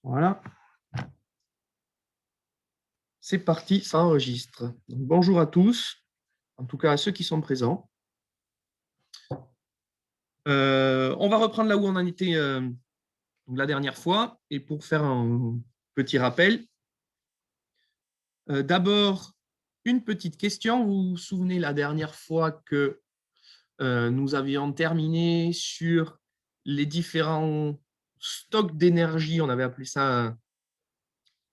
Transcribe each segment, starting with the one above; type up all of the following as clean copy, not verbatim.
Voilà. C'est parti, ça enregistre. Donc, bonjour à tous, en tout cas à ceux qui sont présents. On va reprendre là où on en était la dernière fois. Et pour faire un petit rappel, d'abord, une petite question. Vous vous souvenez la dernière fois que nous avions terminé sur les différents stocks d'énergie, on avait appelé ça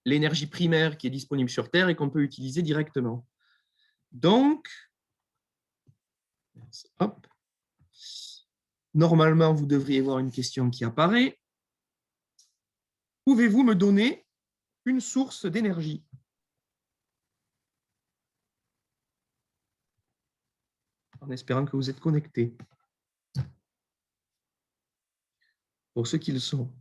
l'énergie primaire qui est disponible sur Terre et qu'on peut utiliser directement. Donc, hop, normalement, vous devriez voir une question qui apparaît. Pouvez-vous me donner une source d'énergie? En espérant que vous êtes connectés. Pour ceux qui le sont.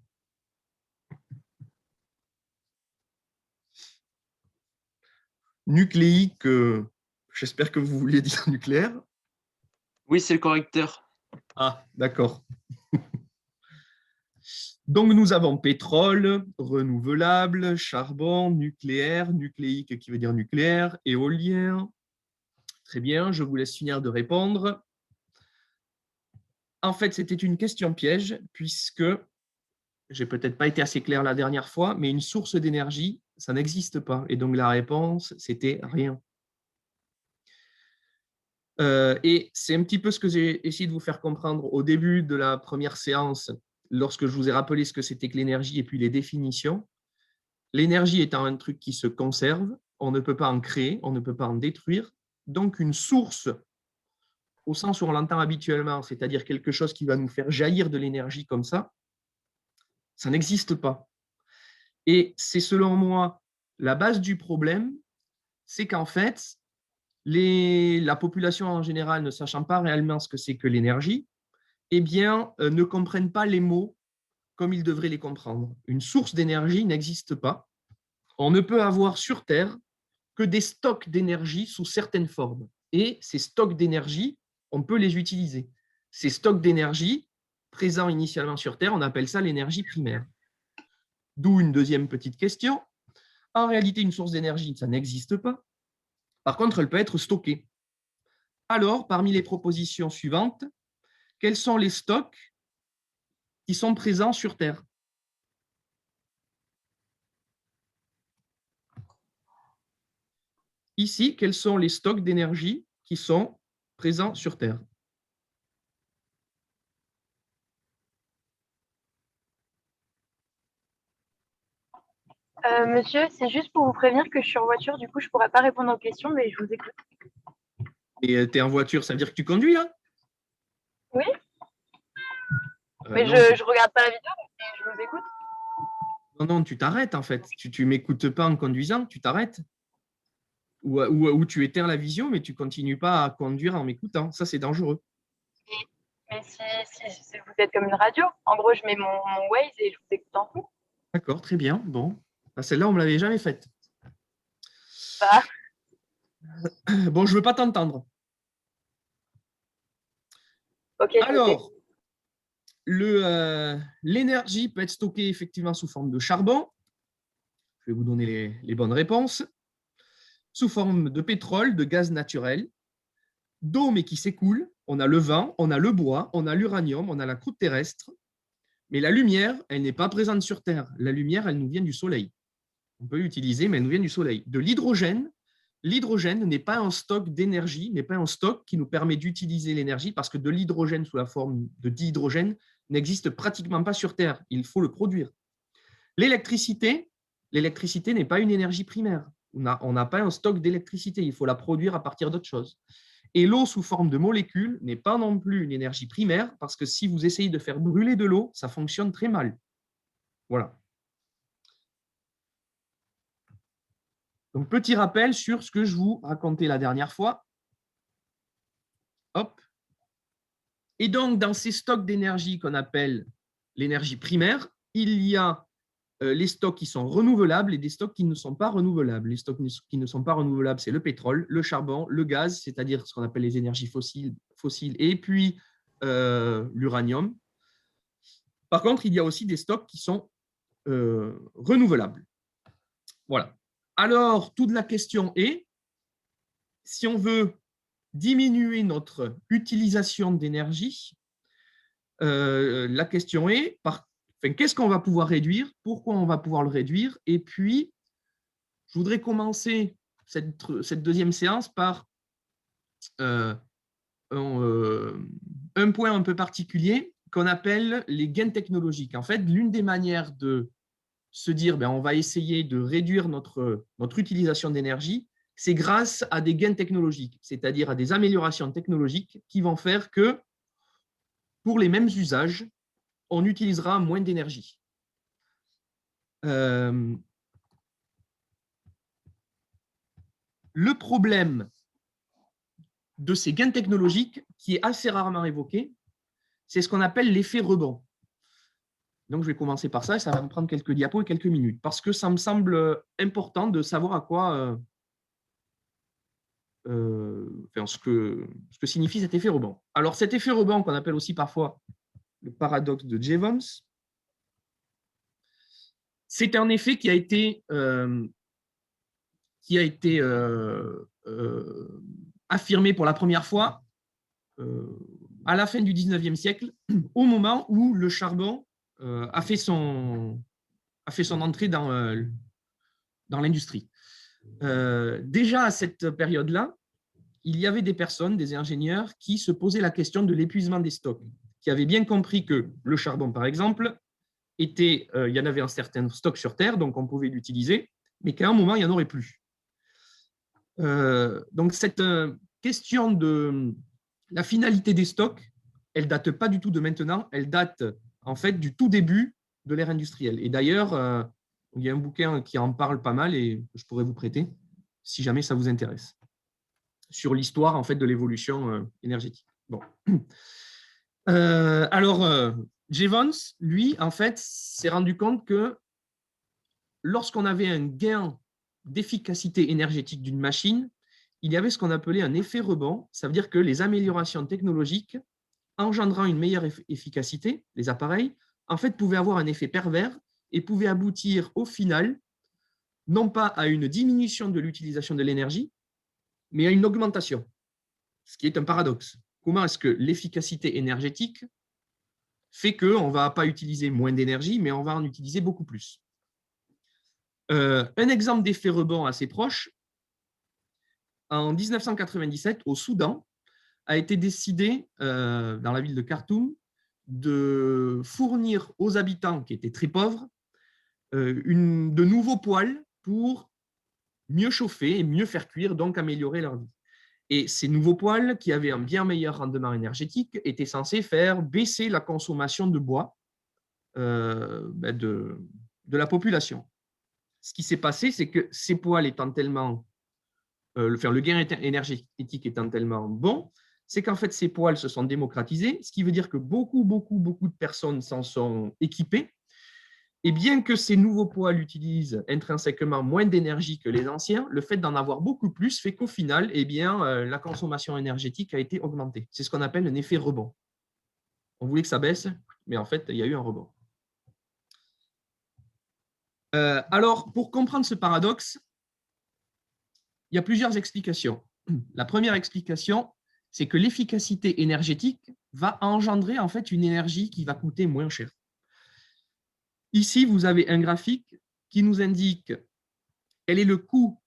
Nucléique, j'espère que vous voulez dire nucléaire. Oui, c'est le correcteur. Ah, d'accord. Donc, nous avons pétrole, renouvelable, charbon, nucléaire, nucléique qui veut dire nucléaire, éolien. Très bien, je vous laisse finir de répondre. En fait, c'était une question piège, puisque j'ai peut-être pas été assez clair la dernière fois, mais une source d'énergie, ça n'existe pas. Et donc, la réponse, c'était rien. Et c'est un petit peu ce que j'ai essayé de vous faire comprendre au début de la première séance, lorsque je vous ai rappelé ce que c'était que l'énergie et puis les définitions. L'énergie étant un truc qui se conserve, on ne peut pas en créer, on ne peut pas en détruire. Donc, une source, au sens où on l'entend habituellement, c'est-à-dire quelque chose qui va nous faire jaillir de l'énergie comme ça n'existe pas. Et c'est selon moi la base du problème, c'est qu'en fait, la population en général, ne sachant pas réellement ce que c'est que l'énergie, eh bien, ne comprennent pas les mots comme ils devraient les comprendre. Une source d'énergie n'existe pas. On ne peut avoir sur Terre que des stocks d'énergie sous certaines formes. Et ces stocks d'énergie, on peut les utiliser. Ces stocks d'énergie, présents initialement sur Terre, on appelle ça l'énergie primaire. D'où une deuxième petite question. En réalité, une source d'énergie, ça n'existe pas. Par contre, elle peut être stockée. Alors, parmi les propositions suivantes, quels sont les stocks qui sont présents sur Terre? Ici, quels sont les stocks d'énergie qui sont présents sur Terre? Monsieur, c'est juste pour vous prévenir que je suis en voiture, du coup, je ne pourrais pas répondre aux questions, mais je vous écoute. Et tu es en voiture, ça veut dire que tu conduis, là? Oui, mais Non, je regarde pas la vidéo, mais je vous écoute. non, tu t'arrêtes, en fait. Tu m'écoutes pas en conduisant, tu t'arrêtes. Ou tu éteins la vision, mais tu continues pas à conduire en m'écoutant. Ça, c'est dangereux. Mais si vous êtes comme une radio, en gros, je mets mon Waze et je vous écoute en fond. D'accord, très bien. Bon, celle-là, on me l'avait jamais faite. Bah, Bon, je veux pas t'entendre. ok, je vous écoute. Alors, l'énergie peut être stockée effectivement sous forme de charbon. Je vais vous donner les bonnes réponses. Sous forme de pétrole, de gaz naturel, d'eau mais qui s'écoule. On a le vent, on a le bois, on a l'uranium, on a la croûte terrestre. Mais la lumière, elle n'est pas présente sur Terre. La lumière, elle nous vient du Soleil. On peut l'utiliser, mais elle nous vient du Soleil. De l'hydrogène, l'hydrogène n'est pas un stock d'énergie, n'est pas un stock qui nous permet d'utiliser l'énergie, parce que de l'hydrogène sous la forme de dihydrogène n'existe pratiquement pas sur Terre. Il faut le produire. L'électricité n'est pas une énergie primaire. On n'a pas un stock d'électricité, il faut la produire à partir d'autre chose. Et l'eau sous forme de molécules n'est pas non plus une énergie primaire, parce que si vous essayez de faire brûler de l'eau, ça fonctionne très mal. Voilà. Donc, petit rappel sur ce que je vous racontais la dernière fois. Hop. Et donc, dans ces stocks d'énergie qu'on appelle l'énergie primaire, il y a les stocks qui sont renouvelables et des stocks qui ne sont pas renouvelables. Les stocks qui ne sont pas renouvelables, c'est le pétrole, le charbon, le gaz, c'est-à-dire ce qu'on appelle les énergies fossiles et puis l'uranium. Par contre, il y a aussi des stocks qui sont renouvelables. Voilà. Alors, toute la question est, si on veut diminuer notre utilisation d'énergie, la question est, qu'est-ce qu'on va pouvoir réduire, pourquoi on va pouvoir le réduire, et puis, je voudrais commencer cette deuxième séance par un point un peu particulier qu'on appelle les gains technologiques. En fait, l'une des manières de se dire on va essayer de réduire notre utilisation d'énergie, c'est grâce à des gains technologiques, c'est-à-dire à des améliorations technologiques qui vont faire que, pour les mêmes usages, on utilisera moins d'énergie. Le problème de ces gains technologiques, qui est assez rarement évoqué, c'est ce qu'on appelle l'effet rebond. Donc, je vais commencer par ça et ça va me prendre quelques diapos et quelques minutes parce que ça me semble important de savoir à quoi, ce que signifie cet effet rebond. Alors, cet effet rebond qu'on appelle aussi parfois le paradoxe de Jevons, c'est un effet qui a été affirmé pour la première fois à la fin du 19e siècle, au moment où le charbon a fait son entrée dans l'industrie. Déjà à cette période-là, il y avait des personnes, des ingénieurs, qui se posaient la question de l'épuisement des stocks, qui avaient bien compris que le charbon, par exemple, il y en avait un certain stock sur Terre, donc on pouvait l'utiliser, mais qu'à un moment, il n'y en aurait plus. Donc cette question de la finalité des stocks, elle ne date pas du tout de maintenant, elle date en fait du tout début de l'ère industrielle. Et d'ailleurs, il y a un bouquin qui en parle pas mal et je pourrais vous prêter, si jamais ça vous intéresse, sur l'histoire en fait de l'évolution énergétique. Bon. Jevons, lui, en fait, s'est rendu compte que lorsqu'on avait un gain d'efficacité énergétique d'une machine, il y avait ce qu'on appelait un effet rebond. Ça veut dire que les améliorations technologiques engendrant une meilleure efficacité, les appareils, en fait, pouvaient avoir un effet pervers et pouvaient aboutir au final, non pas à une diminution de l'utilisation de l'énergie, mais à une augmentation, ce qui est un paradoxe. Comment est-ce que l'efficacité énergétique fait qu'on ne va pas utiliser moins d'énergie, mais on va en utiliser beaucoup plus? Un exemple d'effet rebond assez proche, en 1997, au Soudan, a été décidé, dans la ville de Khartoum, de fournir aux habitants qui étaient très pauvres de nouveaux poêles pour mieux chauffer et mieux faire cuire, donc améliorer leur vie. Et ces nouveaux poêles, qui avaient un bien meilleur rendement énergétique, étaient censés faire baisser la consommation de bois de la population. Ce qui s'est passé, c'est que ces poêles étant tellement, le gain énergétique étant tellement bon, c'est qu'en fait, ces poêles se sont démocratisés, ce qui veut dire que beaucoup de personnes s'en sont équipées. Et bien que ces nouveaux poêles utilisent intrinsèquement moins d'énergie que les anciens, le fait d'en avoir beaucoup plus fait qu'au final, la consommation énergétique a été augmentée. C'est ce qu'on appelle un effet rebond. On voulait que ça baisse, mais en fait, il y a eu un rebond. Alors, pour comprendre ce paradoxe, il y a plusieurs explications. La première explication, c'est que l'efficacité énergétique va engendrer en fait une énergie qui va coûter moins cher. Ici, vous avez un graphique qui nous indique quel est le coût,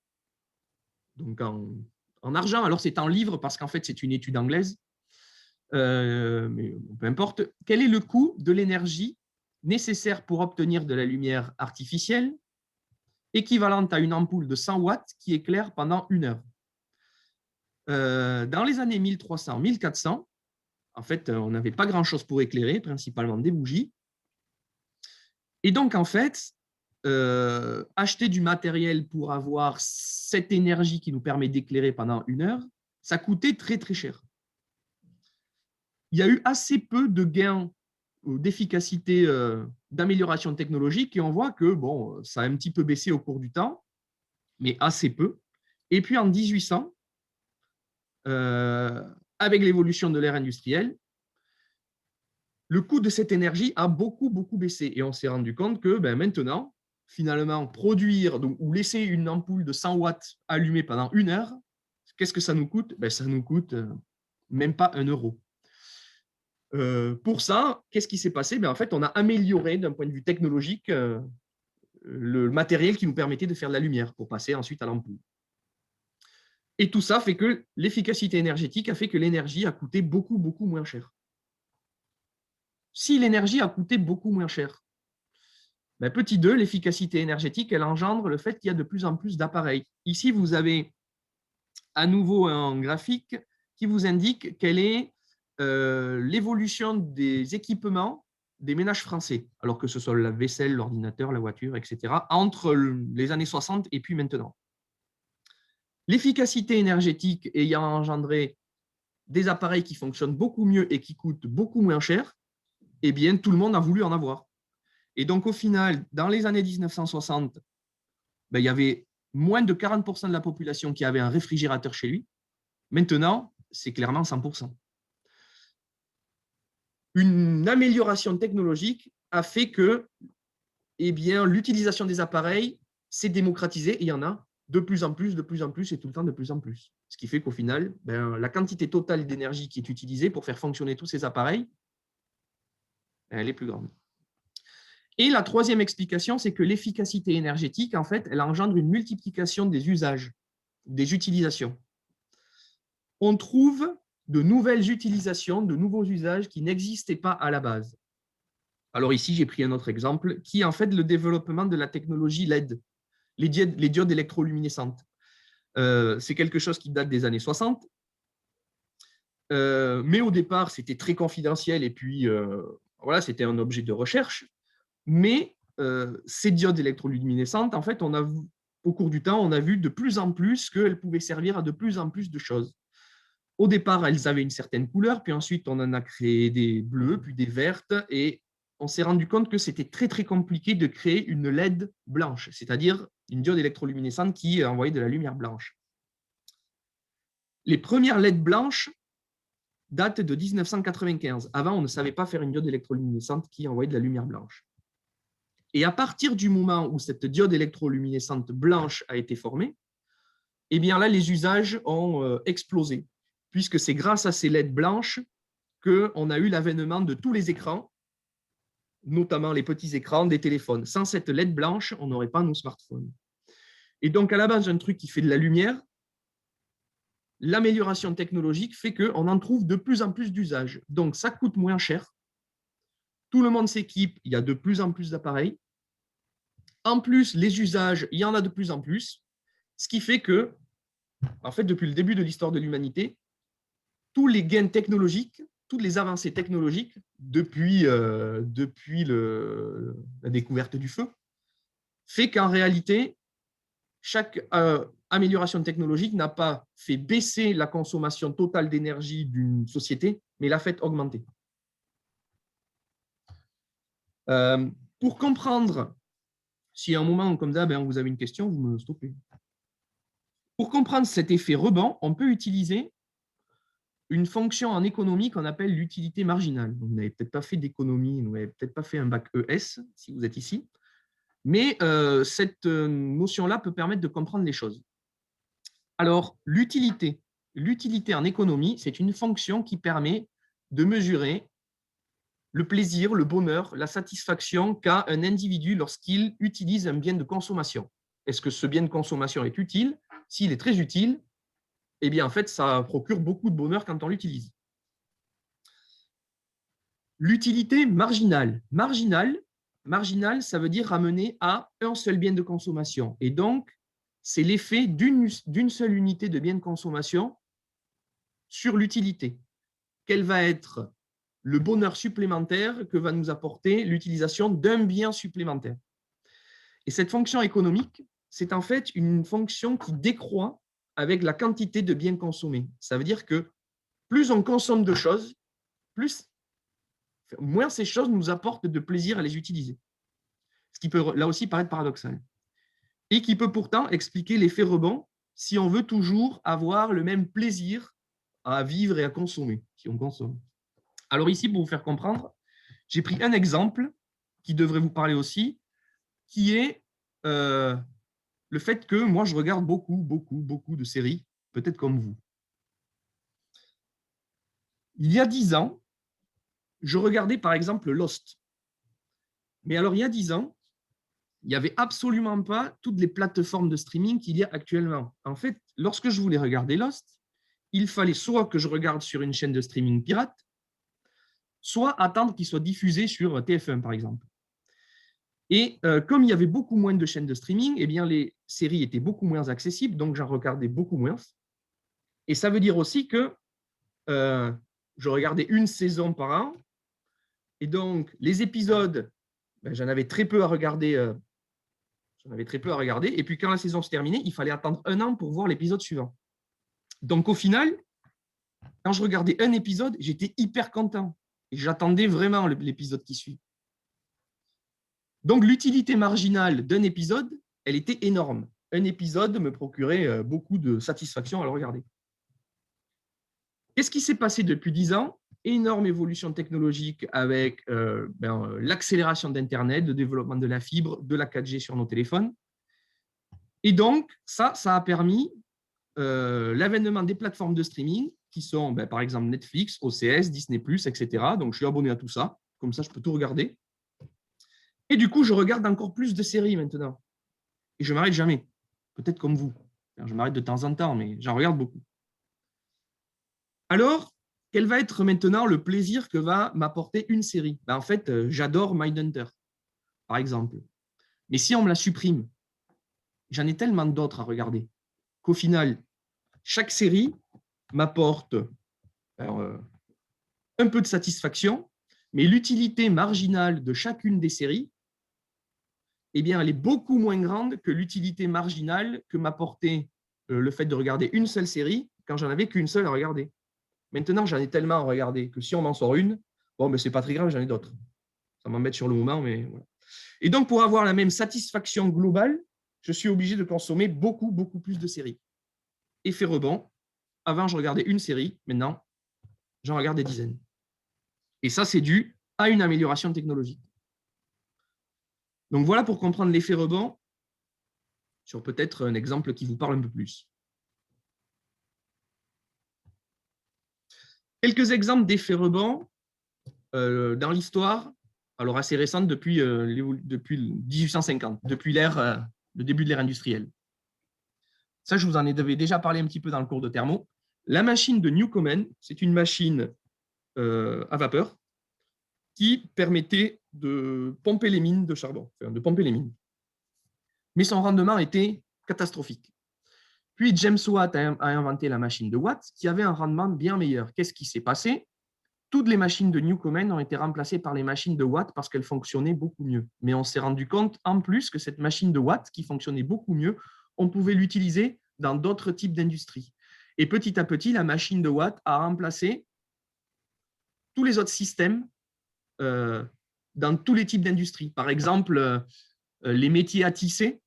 donc en argent, alors c'est en livres parce qu'en fait c'est une étude anglaise, mais peu importe, quel est le coût de l'énergie nécessaire pour obtenir de la lumière artificielle équivalente à une ampoule de 100 watts qui éclaire pendant 1 heure. Dans les années 1300-1400, en fait, on n'avait pas grand-chose pour éclairer, principalement des bougies. Et donc, en fait, acheter du matériel pour avoir cette énergie qui nous permet d'éclairer pendant 1 heure, ça coûtait très, très cher. Il y a eu assez peu de gains d'efficacité, d'amélioration technologique, et on voit que bon, ça a un petit peu baissé au cours du temps, mais assez peu. Et puis en 1800, avec l'évolution de l'ère industrielle, le coût de cette énergie a beaucoup, beaucoup baissé. Et on s'est rendu compte que maintenant, finalement, produire ou laisser une ampoule de 100 watts allumée pendant 1 heure, qu'est-ce que ça nous coûte? Ça nous coûte même pas 1 euro. Pour ça, qu'est-ce qui s'est passé? En fait, on a amélioré d'un point de vue technologique le matériel qui nous permettait de faire de la lumière pour passer ensuite à l'ampoule. Et tout ça fait que l'efficacité énergétique a fait que l'énergie a coûté beaucoup, beaucoup moins cher. Si l'énergie a coûté beaucoup moins cher, petit 2, l'efficacité énergétique, elle engendre le fait qu'il y a de plus en plus d'appareils. Ici, vous avez à nouveau un graphique qui vous indique quelle est l'évolution des équipements des ménages français, alors que ce soit la vaisselle, l'ordinateur, la voiture, etc., entre les années 60 et puis maintenant. L'efficacité énergétique ayant engendré des appareils qui fonctionnent beaucoup mieux et qui coûtent beaucoup moins cher, eh bien, tout le monde a voulu en avoir. Et donc, au final, dans les années 1960, il y avait moins de 40% de la population qui avait un réfrigérateur chez lui. Maintenant, c'est clairement 100%. Une amélioration technologique a fait que l'utilisation des appareils s'est démocratisée et il y en a de plus en plus et tout le temps de plus en plus. Ce qui fait qu'au final, la quantité totale d'énergie qui est utilisée pour faire fonctionner tous ces appareils, elle est plus grande. Et la troisième explication, c'est que l'efficacité énergétique, en fait, elle engendre une multiplication des usages, des utilisations. On trouve de nouvelles utilisations, de nouveaux usages qui n'existaient pas à la base. Alors ici, j'ai pris un autre exemple qui est en fait le développement de la technologie LED, les diodes électroluminescentes. C'est quelque chose qui date des années 60, mais au départ, c'était très confidentiel et puis voilà, c'était un objet de recherche. Mais ces diodes électroluminescentes, en fait, au cours du temps, on a vu de plus en plus qu'elles pouvaient servir à de plus en plus de choses. Au départ, elles avaient une certaine couleur, puis ensuite, on en a créé des bleues, puis des vertes, et on s'est rendu compte que c'était très, très compliqué de créer une LED blanche, c'est-à-dire une diode électroluminescente qui envoyait de la lumière blanche. Les premières LED blanches datent de 1995. Avant, on ne savait pas faire une diode électroluminescente qui envoyait de la lumière blanche. Et à partir du moment où cette diode électroluminescente blanche a été formée, eh bien là, les usages ont explosé, puisque c'est grâce à ces LED blanches qu'on a eu l'avènement de tous les écrans, notamment les petits écrans des téléphones. Sans cette LED blanche, on n'aurait pas nos smartphones. Et donc, à la base d'un truc qui fait de la lumière, l'amélioration technologique fait qu'on en trouve de plus en plus d'usages. Donc, ça coûte moins cher. Tout le monde s'équipe, il y a de plus en plus d'appareils. En plus, les usages, il y en a de plus en plus, ce qui fait que, en fait, depuis le début de l'histoire de l'humanité, tous les gains technologiques, toutes les avancées technologiques, depuis la découverte du feu, fait qu'en réalité, chaque amélioration technologique n'a pas fait baisser la consommation totale d'énergie d'une société, mais l'a fait augmenter. Pour comprendre, si à un moment comme ça, vous avez une question, vous me stoppez. Pour comprendre cet effet rebond, on peut utiliser une fonction en économie qu'on appelle l'utilité marginale. Vous n'avez peut-être pas fait d'économie, vous n'avez peut-être pas fait un bac ES si vous êtes ici, mais cette notion-là peut permettre de comprendre les choses. Alors, l'utilité en économie, c'est une fonction qui permet de mesurer le plaisir, le bonheur, la satisfaction qu'a un individu lorsqu'il utilise un bien de consommation. Est-ce que ce bien de consommation est utile? S'il est très utile, eh bien, en fait, ça procure beaucoup de bonheur quand on l'utilise. L'utilité marginale. Marginale, ça veut dire ramener à un seul bien de consommation. Et donc, c'est l'effet d'une seule unité de bien de consommation sur l'utilité. Quel va être le bonheur supplémentaire que va nous apporter l'utilisation d'un bien supplémentaire? Et cette fonction économique, c'est en fait une fonction qui décroît avec la quantité de biens consommés. Ça veut dire que plus on consomme de choses, moins ces choses nous apportent de plaisir à les utiliser. Ce qui peut là aussi paraître paradoxal. Et qui peut pourtant expliquer l'effet rebond si on veut toujours avoir le même plaisir à vivre et à consommer, si on consomme. Alors ici, pour vous faire comprendre, j'ai pris un exemple qui devrait vous parler aussi, qui est le fait que moi, je regarde beaucoup de séries, peut-être comme vous. Il y a 10 ans, je regardais par exemple Lost. Mais alors, il y a 10 ans, il n'y avait absolument pas toutes les plateformes de streaming qu'il y a actuellement. En fait, lorsque je voulais regarder Lost, il fallait soit que je regarde sur une chaîne de streaming pirate, soit attendre qu'il soit diffusé sur TF1, par exemple. Et comme il y avait beaucoup moins de chaînes de streaming, eh bien, les séries étaient beaucoup moins accessibles, donc j'en regardais beaucoup moins. Et ça veut dire aussi que je regardais une saison par an, et donc les épisodes, ben, j'en avais très peu à regarder. Et puis quand la saison se terminait, il fallait attendre 1 an pour voir l'épisode suivant. Donc au final, quand je regardais un épisode, j'étais hyper content. Et j'attendais vraiment l'épisode qui suit. Donc l'utilité marginale d'un épisode, elle était énorme. Un épisode me procurait beaucoup de satisfaction à le regarder. Qu'est-ce qui s'est passé depuis 10 ans? Énorme évolution technologique avec l'accélération d'Internet, le développement de la fibre, de la 4G sur nos téléphones. Et donc, ça a permis l'avènement des plateformes de streaming qui sont, par exemple, Netflix, OCS, Disney+, etc. Donc, je suis abonné à tout ça. Comme ça, je peux tout regarder. Et du coup, je regarde encore plus de séries maintenant. Et je ne m'arrête jamais. Peut-être comme vous. Je m'arrête de temps en temps, mais j'en regarde beaucoup. Alors, quel va être maintenant le plaisir que va m'apporter une série? En fait, j'adore Mindhunter, par exemple. Mais si on me la supprime, j'en ai tellement d'autres à regarder qu'au final, chaque série m'apporte un peu de satisfaction, mais l'utilité marginale de chacune des séries, eh bien, elle est beaucoup moins grande que l'utilité marginale que m'apportait le fait de regarder une seule série quand j'en avais qu'une seule à regarder. Maintenant, j'en ai tellement à regarder que si on m'en sort une, bon, mais c'est pas très grave, j'en ai d'autres. Ça m'embête sur le moment, mais voilà. Et donc, pour avoir la même satisfaction globale, je suis obligé de consommer beaucoup plus de séries. Effet rebond, avant, je regardais une série, maintenant, j'en regarde des dizaines. Et ça, c'est dû à une amélioration technologique. Donc, voilà pour comprendre l'effet rebond sur peut-être un exemple qui vous parle un peu plus. Quelques exemples d'effets rebond dans l'histoire, alors assez récente depuis 1850, depuis le début de l'ère industrielle. Ça, je vous en avais déjà parlé un petit peu dans le cours de thermo. La machine de Newcomen, c'est une machine à vapeur qui permettait de pomper les mines de charbon, de pomper les mines. Mais son rendement était catastrophique. Puis James Watt a inventé la machine de Watt qui avait un rendement bien meilleur. Qu'est-ce qui s'est passé? Toutes les machines de Newcomen ont été remplacées par les machines de Watt parce qu'elles fonctionnaient beaucoup mieux. Mais on s'est rendu compte en plus que cette machine de Watt qui fonctionnait beaucoup mieux, on pouvait l'utiliser dans d'autres types d'industries. Et petit à petit, la machine de Watt a remplacé tous les autres systèmes dans tous les types d'industries. Par exemple, les métiers à tisser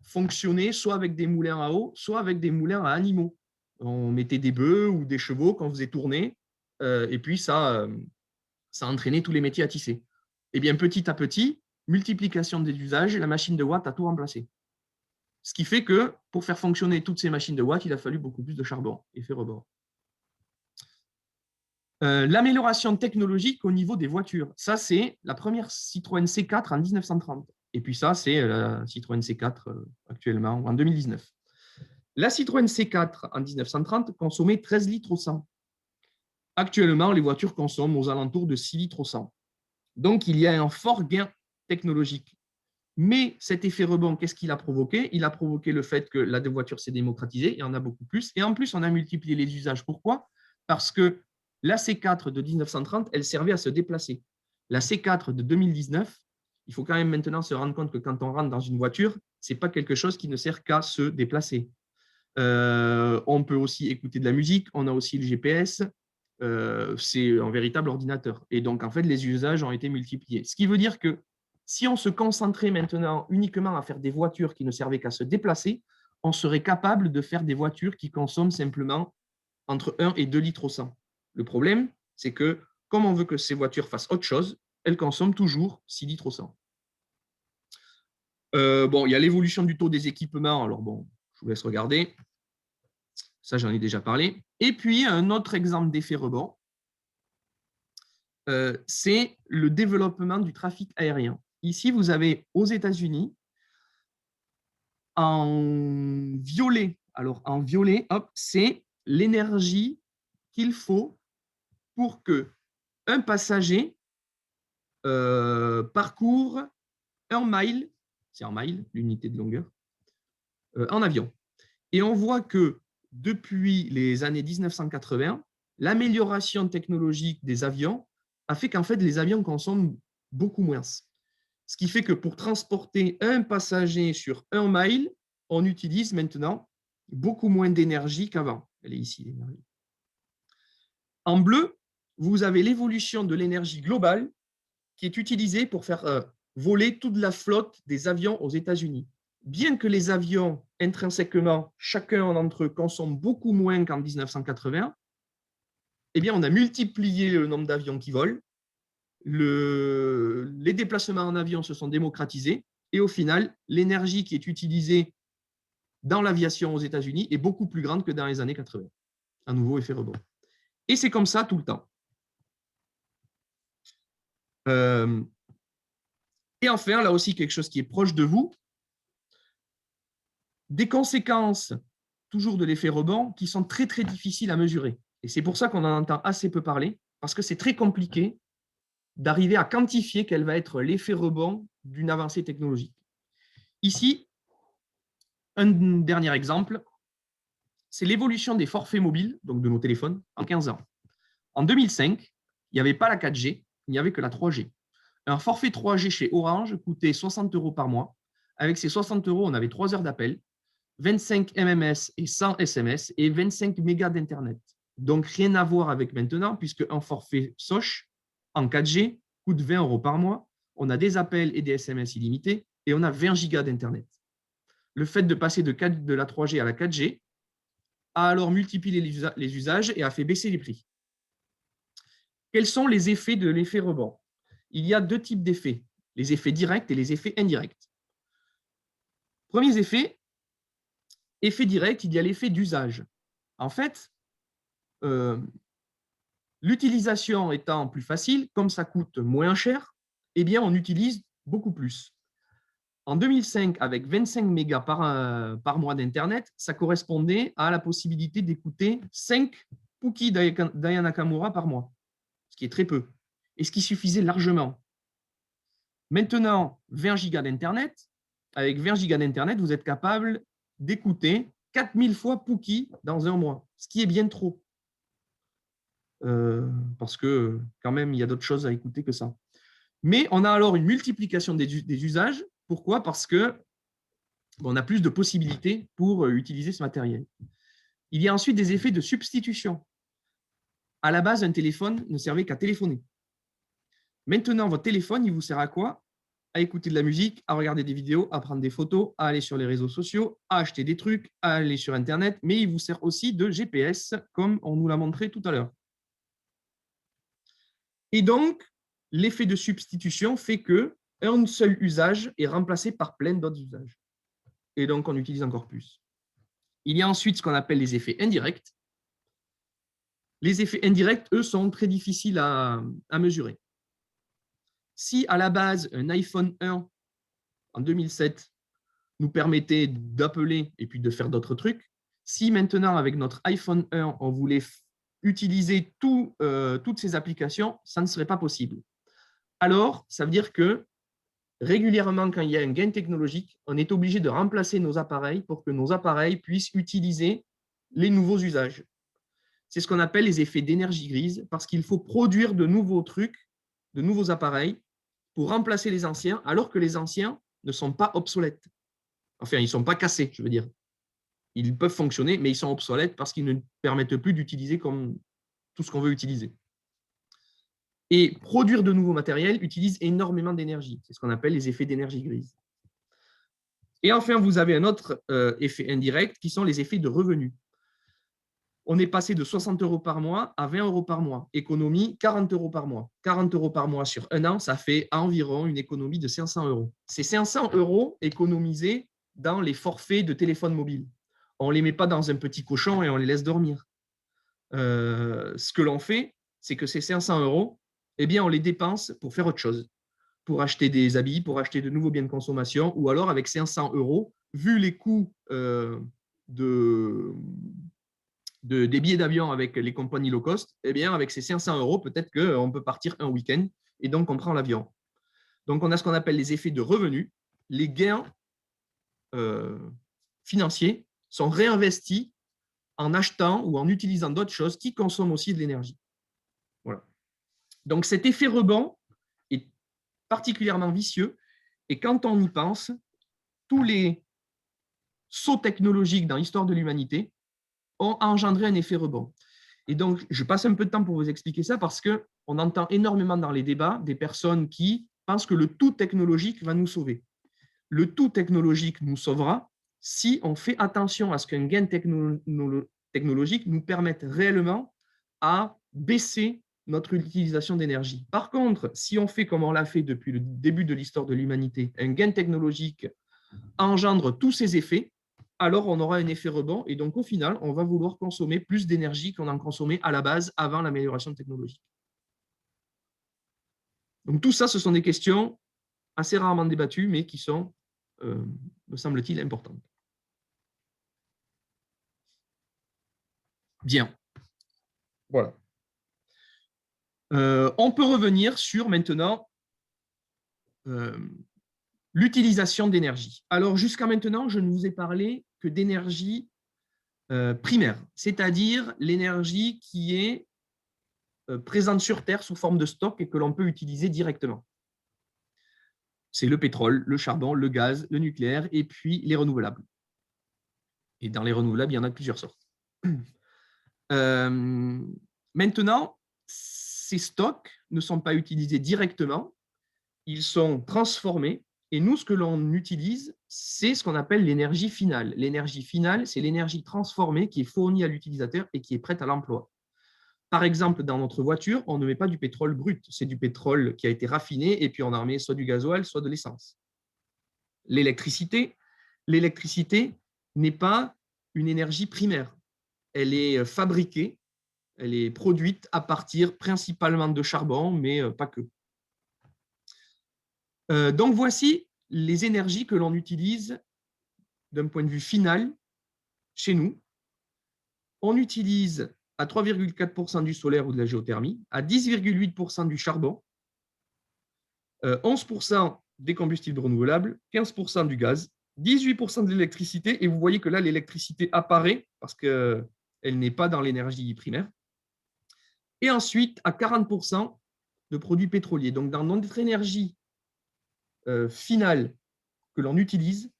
fonctionnaient soit avec des moulins à eau, soit avec des moulins à animaux. On mettait des bœufs ou des chevaux qu'on faisait tourner, et puis ça entraînait tous les métiers à tisser. Et bien, petit à petit, multiplication des usages, la machine de Watt a tout remplacé. Ce qui fait que pour faire fonctionner toutes ces machines de Watt, il a fallu beaucoup plus de charbon, effet rebord. L'amélioration technologique au niveau des voitures. Ça, c'est la première Citroën C4 en 1930. Et puis ça, c'est la Citroën C4 actuellement, en 2019. La Citroën C4 en 1930 consommait 13 litres au 100. Actuellement, les voitures consomment aux alentours de 6 litres au 100. Donc, il y a un fort gain technologique. Mais cet effet rebond, qu'est-ce qu'il a provoqué? Il a provoqué le fait que la voiture s'est démocratisée, il y en a beaucoup plus. Et en plus, on a multiplié les usages. Pourquoi? Parce que la C4 de 1930, elle servait à se déplacer. La C4 de 2019, il faut quand même maintenant se rendre compte que quand on rentre dans une voiture, ce n'est pas quelque chose qui ne sert qu'à se déplacer. On peut aussi écouter de la musique, on a aussi le GPS, c'est un véritable ordinateur. Et donc, en fait, les usages ont été multipliés. Ce qui veut dire que si on se concentrait maintenant uniquement à faire des voitures qui ne servaient qu'à se déplacer, on serait capable de faire des voitures qui consomment simplement entre 1 et 2 litres au 100. Le problème, c'est que comme on veut que ces voitures fassent autre chose, elle consomme toujours 6 litres au 100. Bon, il y a l'évolution du taux des équipements. Alors bon, je vous laisse regarder. Ça, j'en ai déjà parlé. Et puis, un autre exemple d'effet rebond, c'est le développement du trafic aérien. Ici, vous avez aux États-Unis, en violet, alors en violet, c'est l'énergie qu'il faut pour qu'un passager parcourt 1 mile, c'est en mile, l'unité de longueur, en avion. Et on voit que depuis les années 1980, l'amélioration technologique des avions a fait qu'en fait, les avions consomment beaucoup moins. Ce qui fait que pour transporter un passager sur 1 mile, on utilise maintenant beaucoup moins d'énergie qu'avant. Elle est ici, l'énergie. En bleu, vous avez l'évolution de l'énergie globale qui est utilisée pour faire voler toute la flotte des avions aux États-Unis. Bien que les avions, intrinsèquement, chacun d'entre eux consomme beaucoup moins qu'en 1980, eh bien, on a multiplié le nombre d'avions qui volent, les déplacements en avion se sont démocratisés, et au final, l'énergie qui est utilisée dans l'aviation aux États-Unis est beaucoup plus grande que dans les années 80. Un nouveau effet rebond. Et c'est comme ça tout le temps. Et enfin, là aussi, quelque chose qui est proche de vous, des conséquences, toujours de l'effet rebond, qui sont très, très difficiles à mesurer. Et c'est pour ça qu'on en entend assez peu parler, parce que c'est très compliqué d'arriver à quantifier quel va être l'effet rebond d'une avancée technologique. Ici, un dernier exemple, c'est l'évolution des forfaits mobiles, donc de nos téléphones, en 15 ans. En 2005, il n'y avait pas la 4G, il n'y avait que la 3G. Un forfait 3G chez Orange coûtait 60 € par mois. Avec ces 60 €, on avait 3 heures d'appel, 25 MMS et 100 SMS et 25 mégas d'Internet. Donc, rien à voir avec maintenant, puisque un forfait Soch en 4G coûte 20 € par mois. On a des appels et des SMS illimités et on a 20 gigas d'Internet. Le fait de passer de la 3G à la 4G a alors multiplié les usages et a fait baisser les prix. Quels sont les effets de l'effet rebond? Il y a 2 types d'effets, les effets directs et les effets indirects. Premier effet direct, il y a l'effet d'usage. En fait, l'utilisation étant plus facile, comme ça coûte moins cher, eh bien, on utilise beaucoup plus. En 2005, avec 25 mégas par mois d'Internet, ça correspondait à la possibilité d'écouter 5 Puki d'Aya Nakamura par mois, ce qui est très peu, et ce qui suffisait largement. Maintenant, 20 gigas d'Internet, avec 20 gigas d'Internet, vous êtes capable d'écouter 4000 fois Puki dans un mois, ce qui est bien trop. Parce que quand même, il y a d'autres choses à écouter que ça. Mais on a alors une multiplication des usages. Pourquoi? Parce qu'on a plus de possibilités pour utiliser ce matériel. Il y a ensuite des effets de substitution. À la base, un téléphone ne servait qu'à téléphoner. Maintenant, votre téléphone, il vous sert à quoi? À écouter de la musique, à regarder des vidéos, à prendre des photos, à aller sur les réseaux sociaux, à acheter des trucs, à aller sur Internet, mais il vous sert aussi de GPS, comme on nous l'a montré tout à l'heure. Et donc, l'effet de substitution fait qu'un seul usage est remplacé par plein d'autres usages. Et donc, on utilise encore plus. Il y a ensuite ce qu'on appelle les effets indirects. Les effets indirects, eux, sont très difficiles à mesurer. Si à la base, un iPhone 1 en 2007 nous permettait d'appeler et puis de faire d'autres trucs, si maintenant, avec notre iPhone 1, on voulait utiliser toutes ces applications, ça ne serait pas possible. Alors, ça veut dire que régulièrement, quand il y a un gain technologique, on est obligé de remplacer nos appareils pour que nos appareils puissent utiliser les nouveaux usages. C'est ce qu'on appelle les effets d'énergie grise, parce qu'il faut produire de nouveaux trucs, de nouveaux appareils, pour remplacer les anciens, alors que les anciens ne sont pas obsolètes. Enfin, ils ne sont pas cassés, je veux dire. Ils peuvent fonctionner, mais ils sont obsolètes parce qu'ils ne permettent plus d'utiliser comme tout ce qu'on veut utiliser. Et produire de nouveaux matériels utilise énormément d'énergie. C'est ce qu'on appelle les effets d'énergie grise. Et enfin, vous avez un autre effet indirect qui sont les effets de revenus. on est passé de 60 € par mois à 20 € par mois. Économie, 40 € par mois. 40 € par mois sur un an, ça fait environ une économie de 500 €. Ces 500 € économisés dans les forfaits de téléphone mobile. On ne les met pas dans un petit cochon et on les laisse dormir. Ce que l'on fait, c'est que ces 500 €, eh bien, on les dépense pour faire autre chose, pour acheter des habits, pour acheter de nouveaux biens de consommation, ou alors avec 500 €, vu les coûts des billets d'avion avec les compagnies low cost, eh bien, avec ces 500 €, peut-être qu'on peut partir un week-end et donc on prend l'avion. Donc, on a ce qu'on appelle les effets de revenus. Les gains financiers sont réinvestis en achetant ou en utilisant d'autres choses qui consomment aussi de l'énergie. Voilà. Donc, cet effet rebond est particulièrement vicieux et quand on y pense, tous les sauts technologiques dans l'histoire de l'humanité ont engendré un effet rebond. Et donc, je passe un peu de temps pour vous expliquer ça parce qu'on entend énormément dans les débats des personnes qui pensent que le tout technologique va nous sauver. Le tout technologique nous sauvera si on fait attention à ce qu'un gain technologique nous permette réellement à baisser notre utilisation d'énergie. Par contre, si on fait comme on l'a fait depuis le début de l'histoire de l'humanité, un gain technologique engendre tous ces effets, alors on aura un effet rebond et donc au final, on va vouloir consommer plus d'énergie qu'on en consommait à la base avant l'amélioration technologique. Donc tout ça, ce sont des questions assez rarement débattues, mais qui sont, me semble-t-il, importantes. Bien. Voilà. On peut revenir sur maintenant l'utilisation d'énergie. Alors, jusqu'à maintenant, je ne vous ai parlé que d'énergie primaire, c'est-à-dire l'énergie qui est présente sur Terre sous forme de stock et que l'on peut utiliser directement. C'est le pétrole, le charbon, le gaz, le nucléaire et puis les renouvelables. Et dans les renouvelables, il y en a de plusieurs sortes. Maintenant, ces stocks ne sont pas utilisés directement, ils sont transformés et nous, ce que l'on utilise, c'est ce qu'on appelle l'énergie finale. L'énergie finale, c'est l'énergie transformée qui est fournie à l'utilisateur et qui est prête à l'emploi. Par exemple, dans notre voiture, on ne met pas du pétrole brut, c'est du pétrole qui a été raffiné et puis on en met soit du gasoil, soit de l'essence. L'électricité n'est pas une énergie primaire. Elle est fabriquée, elle est produite à partir principalement de charbon, mais pas que. Donc, voici les énergies que l'on utilise d'un point de vue final chez nous. On utilise à 3,4% du solaire ou de la géothermie, à 10,8% du charbon, 11% des combustibles renouvelables, 15% du gaz, 18% de l'électricité, et vous voyez que là, l'électricité apparaît parce qu'elle n'est pas dans l'énergie primaire, et ensuite à 40% de produits pétroliers. Donc, dans notre énergie finale que l'on utilise,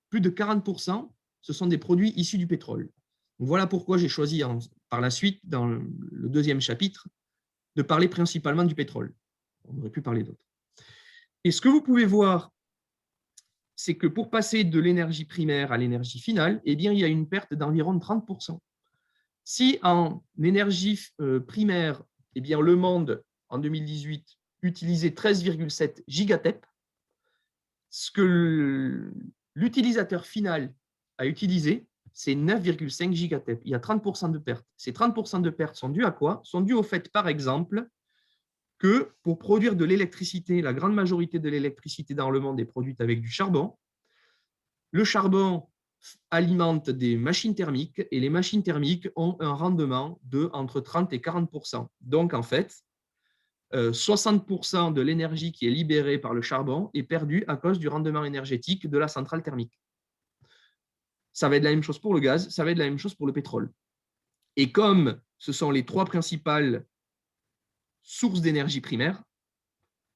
plus de 40%, ce sont des produits issus du pétrole. Donc, voilà pourquoi j'ai choisi par la suite, dans le deuxième chapitre, de parler principalement du pétrole. On aurait pu parler d'autres. Et ce que vous pouvez voir, c'est que pour passer de l'énergie primaire à l'énergie finale, eh bien, il y a une perte d'environ 30%. Si en énergie primaire, eh bien, le monde, en 2018, utilisait 13,7 gigatep, ce que l'utilisateur final a utilisé, c'est 9,5 gigatep. Il y a 30% de pertes. Ces 30% de pertes sont dues à quoi? Sont dues au fait, par exemple, que pour produire de l'électricité, la grande majorité de l'électricité dans le monde est produite avec du charbon. Le charbon alimente des machines thermiques et les machines thermiques ont un rendement de entre 30 et 40%. Donc, en fait, 60% de l'énergie qui est libérée par le charbon est perdue à cause du rendement énergétique de la centrale thermique. Ça va être la même chose pour le gaz, ça va être la même chose pour le pétrole. Et comme ce sont les trois principales sources d'énergie primaire,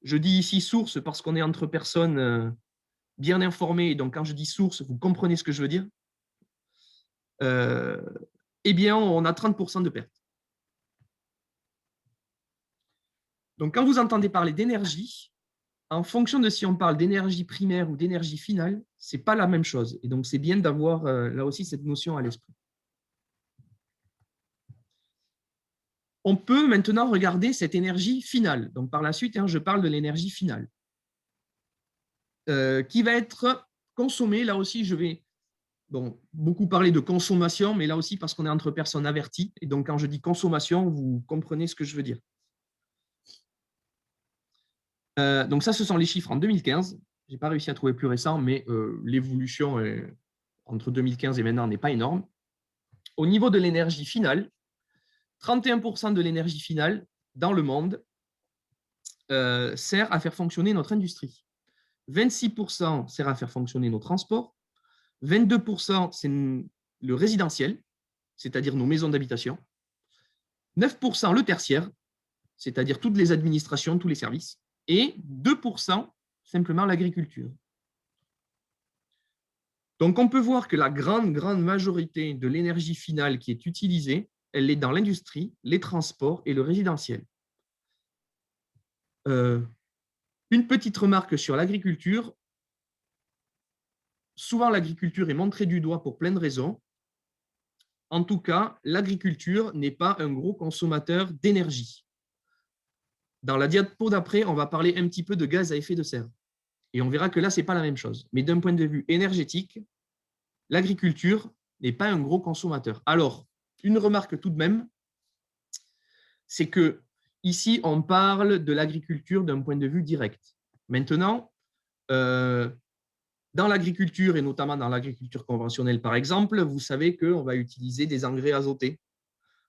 je dis ici source parce qu'on est entre personnes bien informées, donc quand je dis source, vous comprenez ce que je veux dire, eh bien, on a 30% de pertes. Donc, quand vous entendez parler d'énergie, en fonction de si on parle d'énergie primaire ou d'énergie finale, ce n'est pas la même chose. Et donc, c'est bien d'avoir là aussi cette notion à l'esprit. On peut maintenant regarder cette énergie finale. Donc, par la suite, je parle de l'énergie finale qui va être consommée. Là aussi, je vais beaucoup parler de consommation, mais là aussi parce qu'on est entre personnes averties. Et donc, quand je dis consommation, vous comprenez ce que je veux dire. Donc, ça, ce sont les chiffres en 2015. Je n'ai pas réussi à trouver plus récent, mais l'évolution entre 2015 et maintenant n'est pas énorme. Au niveau de l'énergie finale, 31% de l'énergie finale dans le monde sert à faire fonctionner notre industrie. 26% sert à faire fonctionner nos transports. 22%, c'est le résidentiel, c'est-à-dire nos maisons d'habitation. 9%, le tertiaire, c'est-à-dire toutes les administrations, tous les services. Et 2%, simplement l'agriculture. Donc, on peut voir que la grande majorité de l'énergie finale qui est utilisée, elle est dans l'industrie, les transports et le résidentiel. Une petite remarque sur l'agriculture. Souvent, l'agriculture est montrée du doigt pour plein de raisons. En tout cas, l'agriculture n'est pas un gros consommateur d'énergie. Dans la diapo d'après, on va parler un petit peu de gaz à effet de serre. Et on verra que là, ce n'est pas la même chose. Mais d'un point de vue énergétique, l'agriculture n'est pas un gros consommateur. Alors, une remarque tout de même, c'est que ici, on parle de l'agriculture d'un point de vue direct. Maintenant, dans l'agriculture, et notamment dans l'agriculture conventionnelle, par exemple, vous savez qu'on va utiliser des engrais azotés.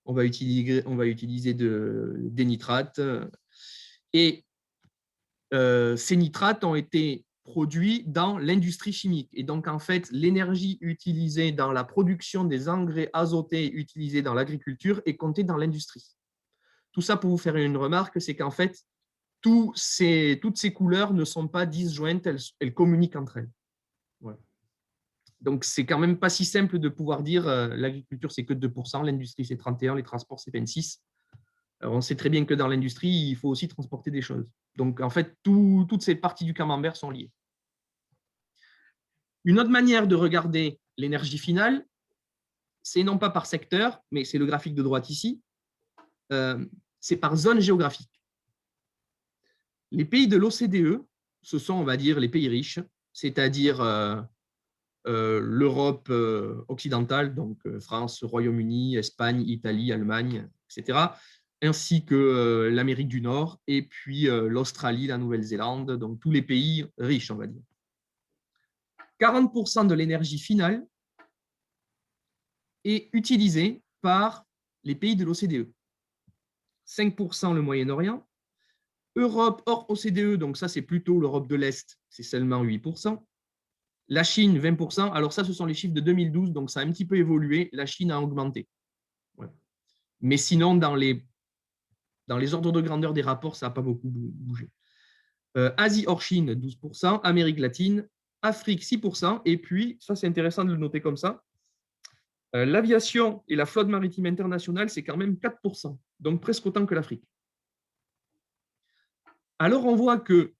On va utiliser des nitrates. Et ces nitrates ont été produits dans l'industrie chimique. Et donc, en fait, l'énergie utilisée dans la production des engrais azotés utilisés dans l'agriculture est comptée dans l'industrie. Tout ça pour vous faire une remarque, c'est qu'en fait, toutes ces couleurs ne sont pas disjointes, elles communiquent entre elles. Voilà. Donc, c'est quand même pas si simple de pouvoir dire l'agriculture, c'est que 2%, l'industrie, c'est 31%, les transports, c'est 26%. Alors, on sait très bien que dans l'industrie, il faut aussi transporter des choses. Donc, en fait, toutes ces parties du camembert sont liées. Une autre manière de regarder l'énergie finale, c'est non pas par secteur, mais c'est le graphique de droite ici, c'est par zone géographique. Les pays de l'OCDE, ce sont, on va dire, les pays riches, c'est-à-dire l'Europe occidentale, donc France, Royaume-Uni, Espagne, Italie, Allemagne, etc., ainsi que l'Amérique du Nord, et puis l'Australie, la Nouvelle-Zélande, donc tous les pays riches, on va dire. 40% de l'énergie finale est utilisée par les pays de l'OCDE. 5% le Moyen-Orient. Europe hors OCDE, donc ça c'est plutôt l'Europe de l'Est, c'est seulement 8%. La Chine, 20%. Alors ça, ce sont les chiffres de 2012, donc ça a un petit peu évolué. La Chine a augmenté. Ouais. Mais sinon, dans les ordres de grandeur des rapports, ça n'a pas beaucoup bougé. Asie hors Chine, 12%. Amérique latine, Afrique, 6%. Et puis, ça c'est intéressant de le noter comme ça, l'aviation et la flotte maritime internationale, c'est quand même 4%, donc presque autant que l'Afrique. Alors, on voit que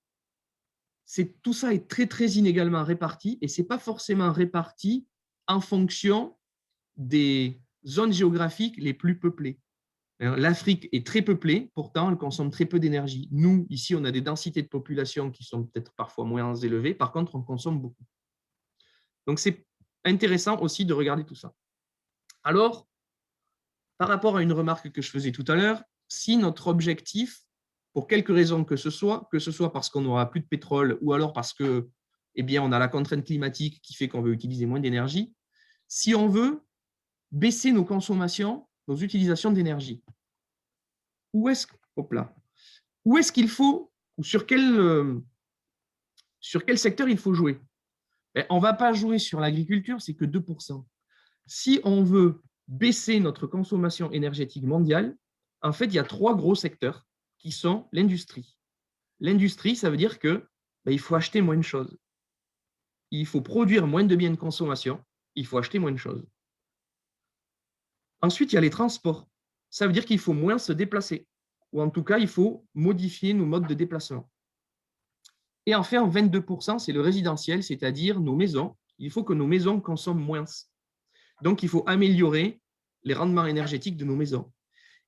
tout ça est très inégalement réparti et ce n'est pas forcément réparti en fonction des zones géographiques les plus peuplées. L'Afrique est très peuplée, pourtant elle consomme très peu d'énergie. Nous, ici, on a des densités de population qui sont peut-être parfois moins élevées, par contre, on consomme beaucoup. Donc, c'est intéressant aussi de regarder tout ça. Alors, par rapport à une remarque que je faisais tout à l'heure, si notre objectif, pour quelque raison que ce soit parce qu'on n'aura plus de pétrole ou alors parce que, eh bien, on a la contrainte climatique qui fait qu'on veut utiliser moins d'énergie, si on veut baisser nos consommations, nos utilisations d'énergie, où est-ce qu'il faut, ou sur quel secteur il faut jouer? On ne va pas jouer sur l'agriculture, c'est que 2%. Si on veut baisser notre consommation énergétique mondiale, en fait, il y a 3 gros secteurs qui sont l'industrie. L'industrie, ça veut dire que il faut acheter moins de choses. Il faut produire moins de biens de consommation, il faut acheter moins de choses. Ensuite, il y a les transports. Ça veut dire qu'il faut moins se déplacer, ou en tout cas, il faut modifier nos modes de déplacement. Et enfin, 22%, c'est le résidentiel, c'est-à-dire nos maisons. Il faut que nos maisons consomment moins. Donc, il faut améliorer les rendements énergétiques de nos maisons.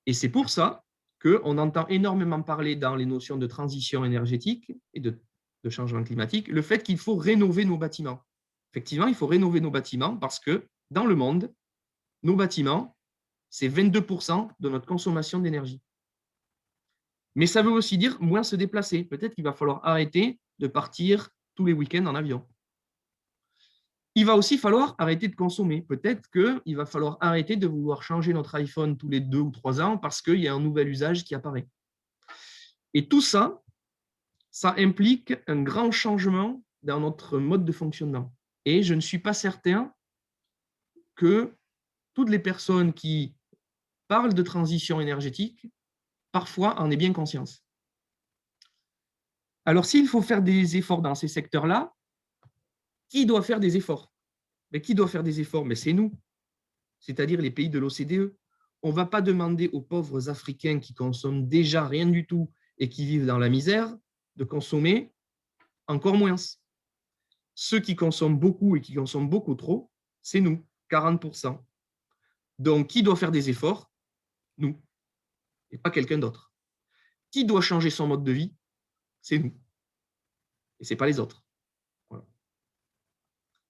Et c'est pour ça qu'on entend énormément parler dans les notions de transition énergétique et de changement climatique, le fait qu'il faut rénover nos bâtiments. Effectivement, il faut rénover nos bâtiments parce que dans le monde, nos bâtiments, c'est 22% de notre consommation d'énergie. Mais ça veut aussi dire moins se déplacer. Peut-être qu'il va falloir arrêter de partir tous les week-ends en avion. Il va aussi falloir arrêter de consommer. Peut-être qu'il va falloir arrêter de vouloir changer notre iPhone tous les 2 ou 3 ans parce qu'il y a un nouvel usage qui apparaît. Et tout ça, ça implique un grand changement dans notre mode de fonctionnement. Et je ne suis pas certain que toutes les personnes qui parlent de transition énergétique, parfois en aient bien conscience. Alors, s'il faut faire des efforts dans ces secteurs-là, qui doit faire des efforts? Mais qui doit faire des efforts? Mais c'est nous, c'est-à-dire les pays de l'OCDE. On ne va pas demander aux pauvres Africains qui consomment déjà rien du tout et qui vivent dans la misère de consommer encore moins. Ceux qui consomment beaucoup et qui consomment beaucoup trop, c'est nous, 40%. Donc, qui doit faire des efforts? Nous, et pas quelqu'un d'autre. Qui doit changer son mode de vie? C'est nous. Et ce n'est pas les autres. Voilà.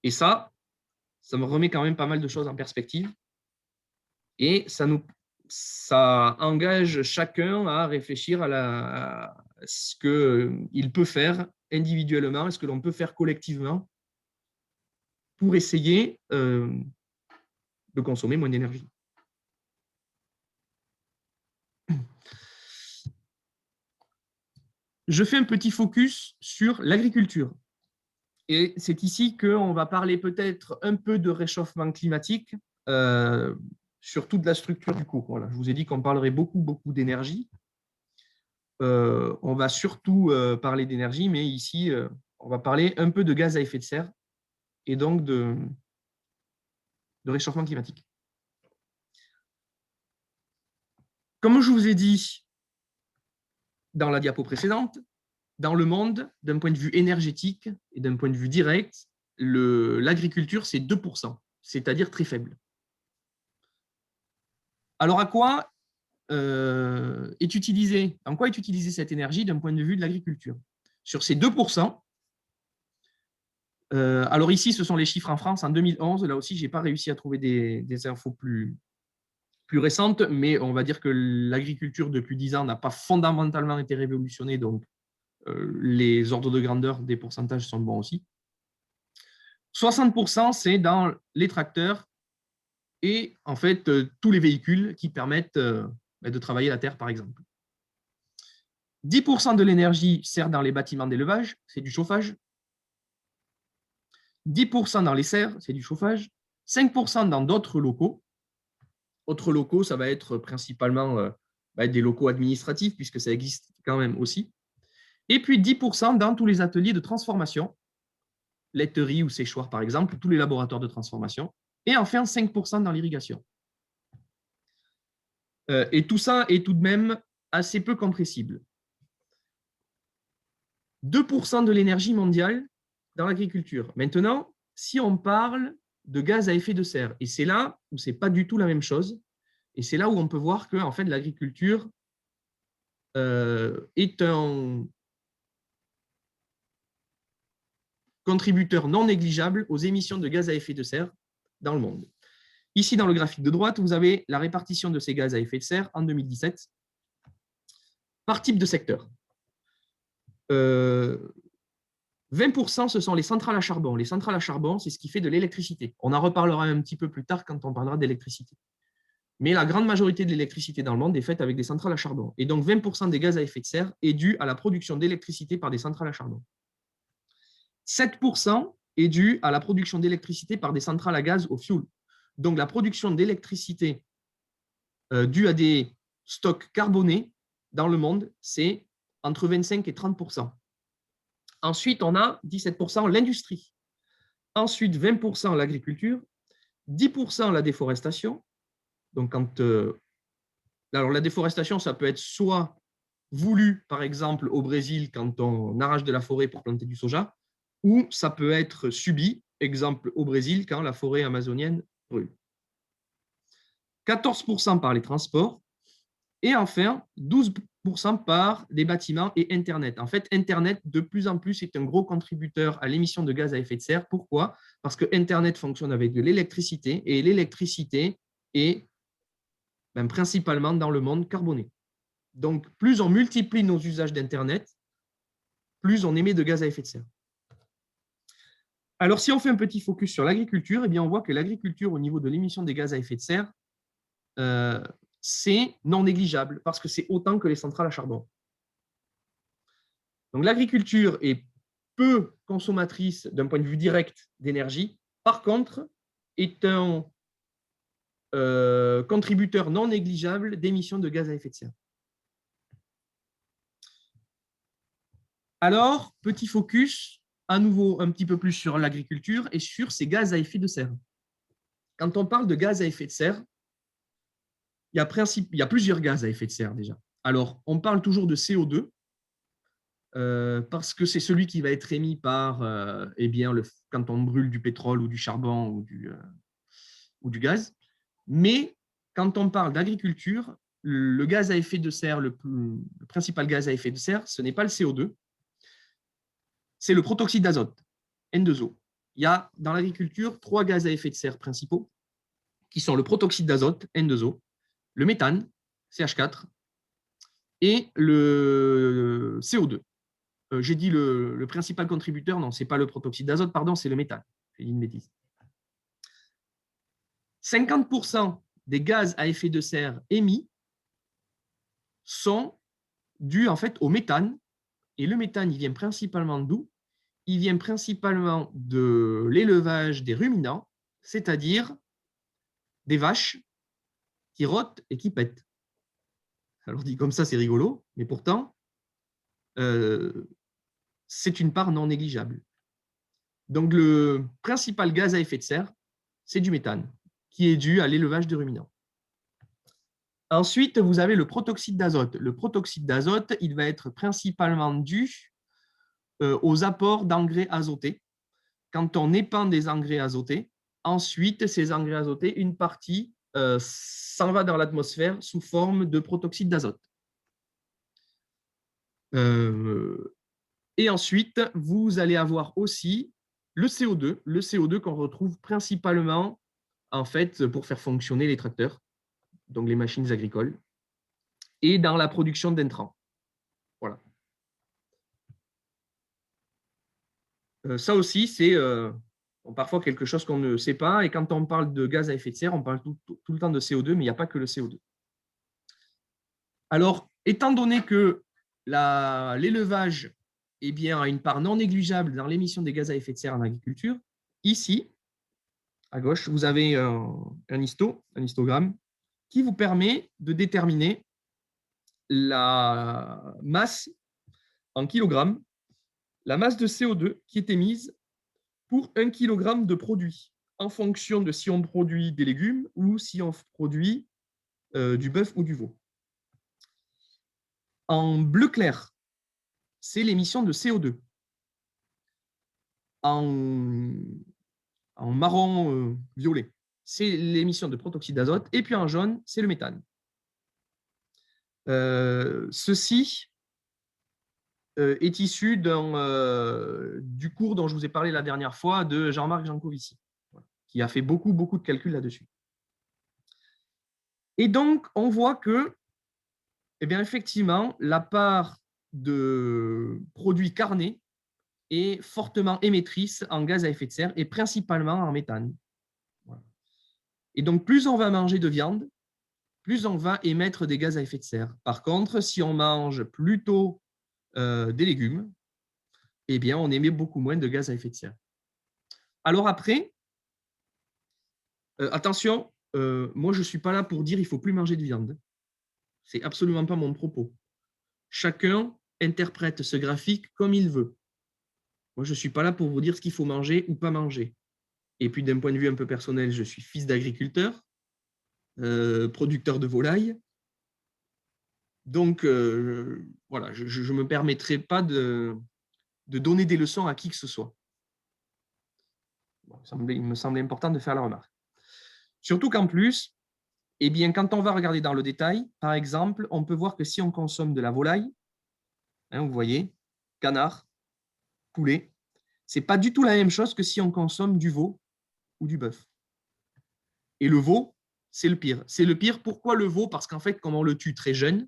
Et ça me remet quand même pas mal de choses en perspective. Et ça engage chacun à réfléchir à ce qu'il peut faire individuellement et ce que l'on peut faire collectivement pour essayer de consommer moins d'énergie. Je fais un petit focus sur l'agriculture. Et c'est ici qu'on va parler peut-être un peu de réchauffement climatique, sur toute la structure du cours. Voilà, je vous ai dit qu'on parlerait beaucoup d'énergie. On va surtout parler d'énergie, mais ici, on va parler un peu de gaz à effet de serre et donc de réchauffement climatique. Comme je vous ai dit dans la diapo précédente, dans le monde, d'un point de vue énergétique et d'un point de vue direct, l'agriculture, c'est 2%, c'est-à-dire très faible. Alors, en quoi est utilisée cette énergie d'un point de vue de l'agriculture? Sur ces 2%, alors ici, ce sont les chiffres en France en 2011. Là aussi, je n'ai pas réussi à trouver des infos plus récentes, mais on va dire que l'agriculture, depuis 10 ans, n'a pas fondamentalement été révolutionnée, donc les ordres de grandeur des pourcentages sont bons aussi. 60%, c'est dans les tracteurs et en fait tous les véhicules qui permettent de travailler la terre, par exemple. 10% de l'énergie sert dans les bâtiments d'élevage, c'est du chauffage. 10% dans les serres, c'est du chauffage. 5% dans d'autres locaux. Autres locaux, ça va être principalement des locaux administratifs, puisque ça existe quand même aussi. Et puis 10% dans tous les ateliers de transformation, laiterie ou séchoir par exemple, tous les laboratoires de transformation. Et enfin 5% dans l'irrigation. Et tout ça est tout de même assez peu compressible. 2% de l'énergie mondiale dans l'agriculture. Maintenant, si on parle de gaz à effet de serre, et c'est là où ce n'est pas du tout la même chose, et c'est là où on peut voir que en fait, l'agriculture est un contributeur non négligeable aux émissions de gaz à effet de serre dans le monde. Ici, dans le graphique de droite, vous avez la répartition de ces gaz à effet de serre en 2017 par type de secteur. 20%, ce sont les centrales à charbon. Les centrales à charbon, c'est ce qui fait de l'électricité. On en reparlera un petit peu plus tard quand on parlera d'électricité. Mais la grande majorité de l'électricité dans le monde est faite avec des centrales à charbon. Et donc, 20% des gaz à effet de serre est dû à la production d'électricité par des centrales à charbon. 7% est dû à la production d'électricité par des centrales à gaz au fioul. Donc, la production d'électricité due à des stocks carbonés dans le monde, c'est entre 25 et 30%. Ensuite, on a 17% l'industrie. Ensuite, 20% l'agriculture, 10% la déforestation. Donc, alors, la déforestation, ça peut être soit voulu, par exemple, au Brésil, quand on arrache de la forêt pour planter du soja, ou ça peut être subi, exemple au Brésil, quand la forêt amazonienne brûle. 14% par les transports, Et enfin, 12% par les bâtiments et Internet. En fait, Internet, de plus en plus, est un gros contributeur à l'émission de gaz à effet de serre. Pourquoi? Parce que Internet fonctionne avec de l'électricité et l'électricité est principalement dans le monde carboné. Donc, plus on multiplie nos usages d'Internet, plus on émet de gaz à effet de serre. Alors, si on fait un petit focus sur l'agriculture, eh bien, on voit que l'agriculture, au niveau de l'émission des gaz à effet de serre, c'est non négligeable parce que c'est autant que les centrales à charbon. Donc, l'agriculture est peu consommatrice d'un point de vue direct d'énergie. Par contre, est un contributeur non négligeable d'émissions de gaz à effet de serre. Alors, petit focus, à nouveau un petit peu plus sur l'agriculture et sur ces gaz à effet de serre. Quand on parle de gaz à effet de serre, il y a plusieurs gaz à effet de serre déjà. Alors, on parle toujours de CO2, parce que c'est celui qui va être émis par quand on brûle du pétrole ou du charbon ou du gaz. Mais quand on parle d'agriculture, le gaz à effet de serre, le principal gaz à effet de serre, ce n'est pas le CO2, c'est le protoxyde d'azote, N2O. Il y a dans l'agriculture 3 gaz à effet de serre principaux, qui sont le protoxyde d'azote, N2O, le méthane, CH4, et le CO2. J'ai dit le principal contributeur, non, ce n'est pas le protoxyde d'azote, pardon, c'est le méthane. J'ai dit une bêtise. 50% des gaz à effet de serre émis sont dus en fait au méthane. Et le méthane, il vient principalement d'où? Il vient principalement de l'élevage des ruminants, c'est-à-dire des vaches qui rôtent et qui pètent. Alors dit comme ça, c'est rigolo, mais pourtant, c'est une part non négligeable. Donc le principal gaz à effet de serre, c'est du méthane, qui est dû à l'élevage de ruminants. Ensuite, vous avez le protoxyde d'azote. Le protoxyde d'azote, il va être principalement dû aux apports d'engrais azotés. Quand on épand des engrais azotés, ensuite, ces engrais azotés, une partie s'en va dans l'atmosphère sous forme de protoxyde d'azote. Et ensuite, vous allez avoir aussi le CO2 qu'on retrouve principalement en fait, pour faire fonctionner les tracteurs, donc les machines agricoles, et dans la production d'intrants. Voilà. Ça aussi, c'est parfois quelque chose qu'on ne sait pas. Et quand on parle de gaz à effet de serre, on parle tout le temps de CO2, mais il n'y a pas que le CO2. Alors, étant donné que l'élevage a une part non négligeable dans l'émission des gaz à effet de serre en agriculture, ici, à gauche, vous avez un histogramme, qui vous permet de déterminer la masse en kilogrammes, la masse de CO2 qui est émise pour 1 kg de produit, en fonction de si on produit des légumes ou si on produit du bœuf ou du veau. En bleu clair, c'est l'émission de CO2. En marron violet, c'est l'émission de protoxyde d'azote. Et puis en jaune, c'est le méthane. Ceci est issu du cours dont je vous ai parlé la dernière fois de Jean-Marc Jancovici, qui a fait beaucoup de calculs là-dessus. Et donc, on voit que, effectivement, la part de produits carnés est fortement émettrice en gaz à effet de serre et principalement en méthane. Voilà. Et donc, plus on va manger de viande, plus on va émettre des gaz à effet de serre. Par contre, si on mange plutôt des légumes, on émet beaucoup moins de gaz à effet de serre. Alors après, attention, moi je ne suis pas là pour dire qu'il ne faut plus manger de viande. Ce n'est absolument pas mon propos. Chacun interprète ce graphique comme il veut. Moi, je ne suis pas là pour vous dire ce qu'il faut manger ou pas manger. Et puis, d'un point de vue un peu personnel, je suis fils d'agriculteur, producteur de volailles. Donc, voilà, je ne me permettrai pas de donner des leçons à qui que ce soit. Bon, il me semblait important de faire la remarque. Surtout qu'en plus, Eh bien, quand on va regarder dans le détail, par exemple, on peut voir que si on consomme de la volaille, hein, vous voyez, canard, poulet, ce n'est pas du tout la même chose que si on consomme du veau ou du bœuf. Et le veau, c'est le pire. C'est le pire. Pourquoi le veau? Parce qu'en fait, comme on le tue très jeune,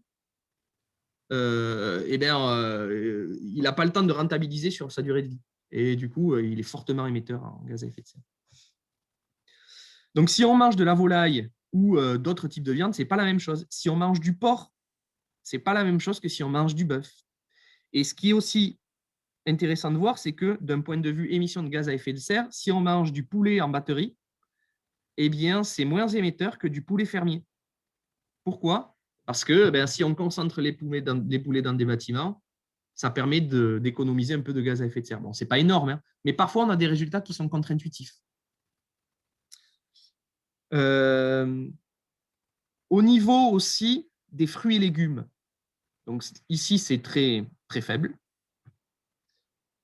il n'a pas le temps de rentabiliser sur sa durée de vie. Et du coup, il est fortement émetteur en gaz à effet de serre. Donc, si on mange de la volaille ou d'autres types de viande, ce n'est pas la même chose. Si on mange du porc, ce n'est pas la même chose que si on mange du bœuf. Et ce qui est aussi intéressant de voir, c'est que d'un point de vue émissions de gaz à effet de serre, si on mange du poulet en batterie, eh bien, c'est moins émetteur que du poulet fermier. Pourquoi? Parce que si on concentre les poulets dans des bâtiments, ça permet d'économiser un peu de gaz à effet de serre. Bon, ce n'est pas énorme, hein, mais parfois, on a des résultats qui sont contre-intuitifs. Au niveau aussi des fruits et légumes, donc ici, c'est très, très faible.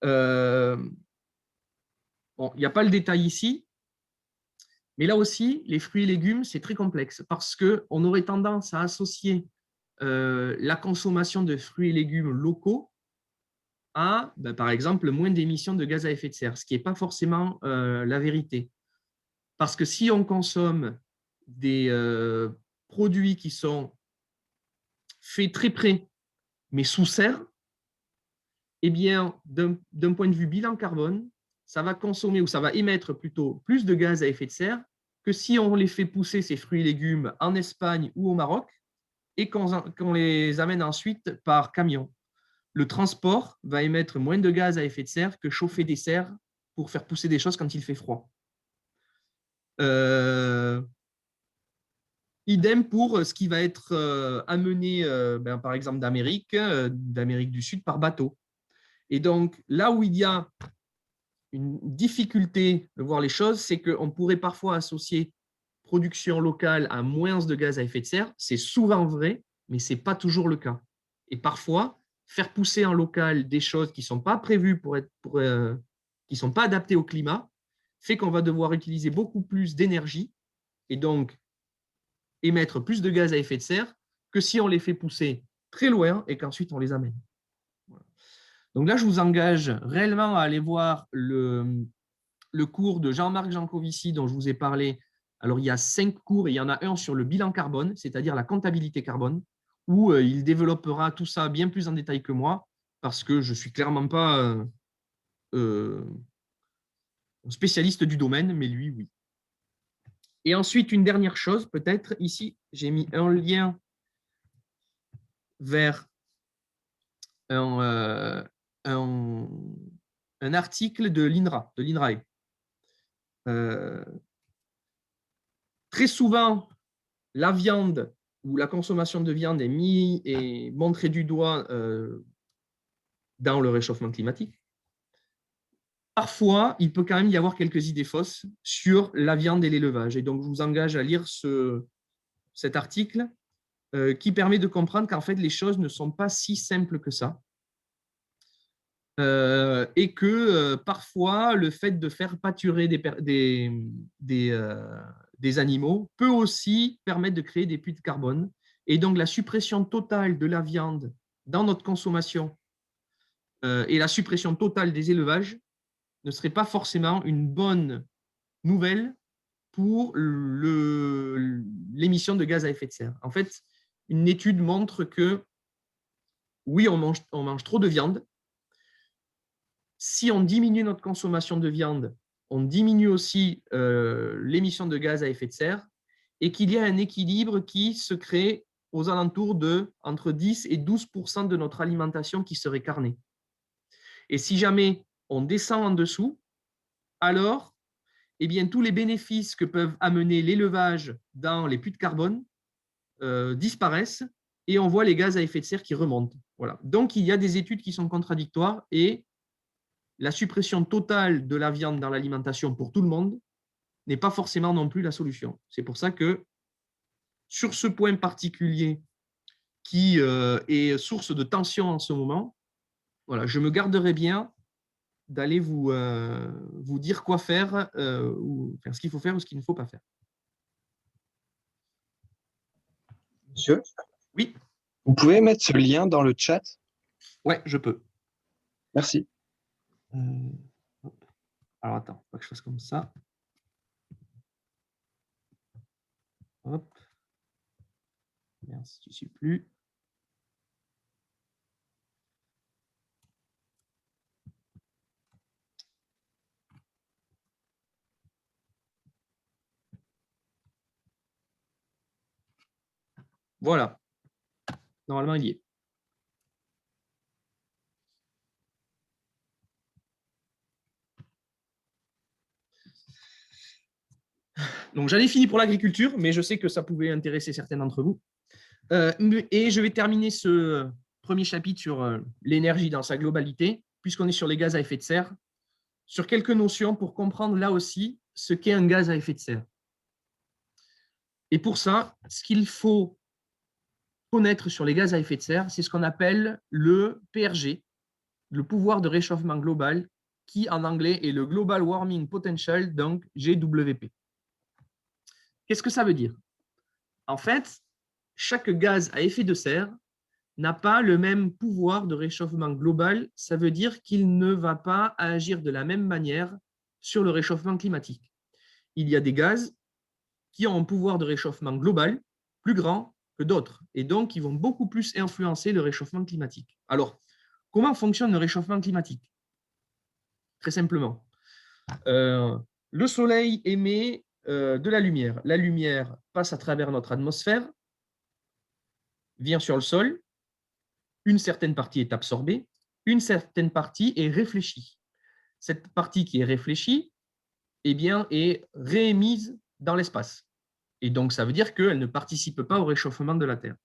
Bon, il n'y a pas le détail ici, mais là aussi, les fruits et légumes, c'est très complexe parce qu'on aurait tendance à associer la consommation de fruits et légumes locaux à, par exemple, moins d'émissions de gaz à effet de serre, ce qui n'est pas forcément la vérité. Parce que si on consomme des produits qui sont faits très près, mais sous serre, eh bien, d'un point de vue bilan carbone, ça va consommer ou ça va émettre plutôt plus de gaz à effet de serre que si on les fait pousser, ces fruits et légumes, en Espagne ou au Maroc et qu'on les amène ensuite par camion. Le transport va émettre moins de gaz à effet de serre que chauffer des serres pour faire pousser des choses quand il fait froid. Idem pour ce qui va être amené, par exemple, d'Amérique du Sud par bateau. Et donc, là où il y a une difficulté de voir les choses, c'est qu'on pourrait parfois associer production locale à moins de gaz à effet de serre. C'est souvent vrai, mais ce n'est pas toujours le cas. Et parfois, faire pousser en local des choses qui ne sont pas prévues qui ne sont pas adaptées au climat, fait qu'on va devoir utiliser beaucoup plus d'énergie et donc émettre plus de gaz à effet de serre que si on les fait pousser très loin et qu'ensuite on les amène. Voilà. Donc là, je vous engage réellement à aller voir le cours de Jean-Marc Jancovici dont je vous ai parlé. Alors, il y a 5 cours et il y en a un sur le bilan carbone, c'est-à-dire la comptabilité carbone, où il développera tout ça bien plus en détail que moi, parce que je ne suis clairement pas spécialiste du domaine, mais lui, oui. Et ensuite, une dernière chose, peut-être, ici, j'ai mis un lien vers un article de l'INRA, de l'INRAE. Très souvent, la viande ou la consommation de viande est montrée du doigt dans le réchauffement climatique. Parfois, il peut quand même y avoir quelques idées fausses sur la viande et l'élevage. Et donc, je vous engage à lire cet article qui permet de comprendre qu'en fait, les choses ne sont pas si simples que ça. Et que parfois, le fait de faire pâturer des animaux peut aussi permettre de créer des puits de carbone. Et donc, la suppression totale de la viande dans notre consommation et la suppression totale des élevages ne serait pas forcément une bonne nouvelle pour l'émission de gaz à effet de serre. En fait, une étude montre que oui, on mange trop de viande. Si on diminue notre consommation de viande, on diminue aussi l'émission de gaz à effet de serre et qu'il y a un équilibre qui se crée aux alentours de entre 10 et 12% de notre alimentation qui serait carnée. Et si jamais on descend en dessous, alors eh bien, tous les bénéfices que peuvent amener l'élevage dans les puits de carbone disparaissent et on voit les gaz à effet de serre qui remontent. Voilà. Donc, il y a des études qui sont contradictoires et la suppression totale de la viande dans l'alimentation pour tout le monde n'est pas forcément non plus la solution. C'est pour ça que sur ce point particulier qui est source de tension en ce moment, voilà, je me garderai bien d'aller vous dire quoi faire, ou ce qu'il faut faire ou ce qu'il ne faut pas faire. Monsieur, Oui, vous pouvez mettre ce lien dans le chat? ouais, je peux. Merci. Hop. Alors, attends, faut que je fasse comme ça. Hop. Merci, je ne suis plus. Voilà. Normalement, il y est. Donc, j'en ai fini pour l'agriculture, mais je sais que ça pouvait intéresser certains d'entre vous. Et je vais terminer ce premier chapitre sur l'énergie dans sa globalité, puisqu'on est sur les gaz à effet de serre, sur quelques notions pour comprendre là aussi ce qu'est un gaz à effet de serre. Et pour ça, ce qu'il faut connaître sur les gaz à effet de serre, c'est ce qu'on appelle le PRG, le pouvoir de réchauffement global, qui en anglais est le Global Warming Potential, donc GWP. Qu'est-ce que ça veut dire? En fait, chaque gaz à effet de serre n'a pas le même pouvoir de réchauffement global. Ça veut dire qu'il ne va pas agir de la même manière sur le réchauffement climatique. Il y a des gaz qui ont un pouvoir de réchauffement global plus grand que d'autres, et donc qui vont beaucoup plus influencer le réchauffement climatique. Alors, comment fonctionne le réchauffement climatique? Très simplement. Le Soleil émet de la lumière. La lumière passe à travers notre atmosphère, vient sur le sol, une certaine partie est absorbée, une certaine partie est réfléchie. Cette partie qui est réfléchie eh bien, est réémise dans l'espace. Et donc, ça veut dire qu'elle ne participe pas au réchauffement de la Terre.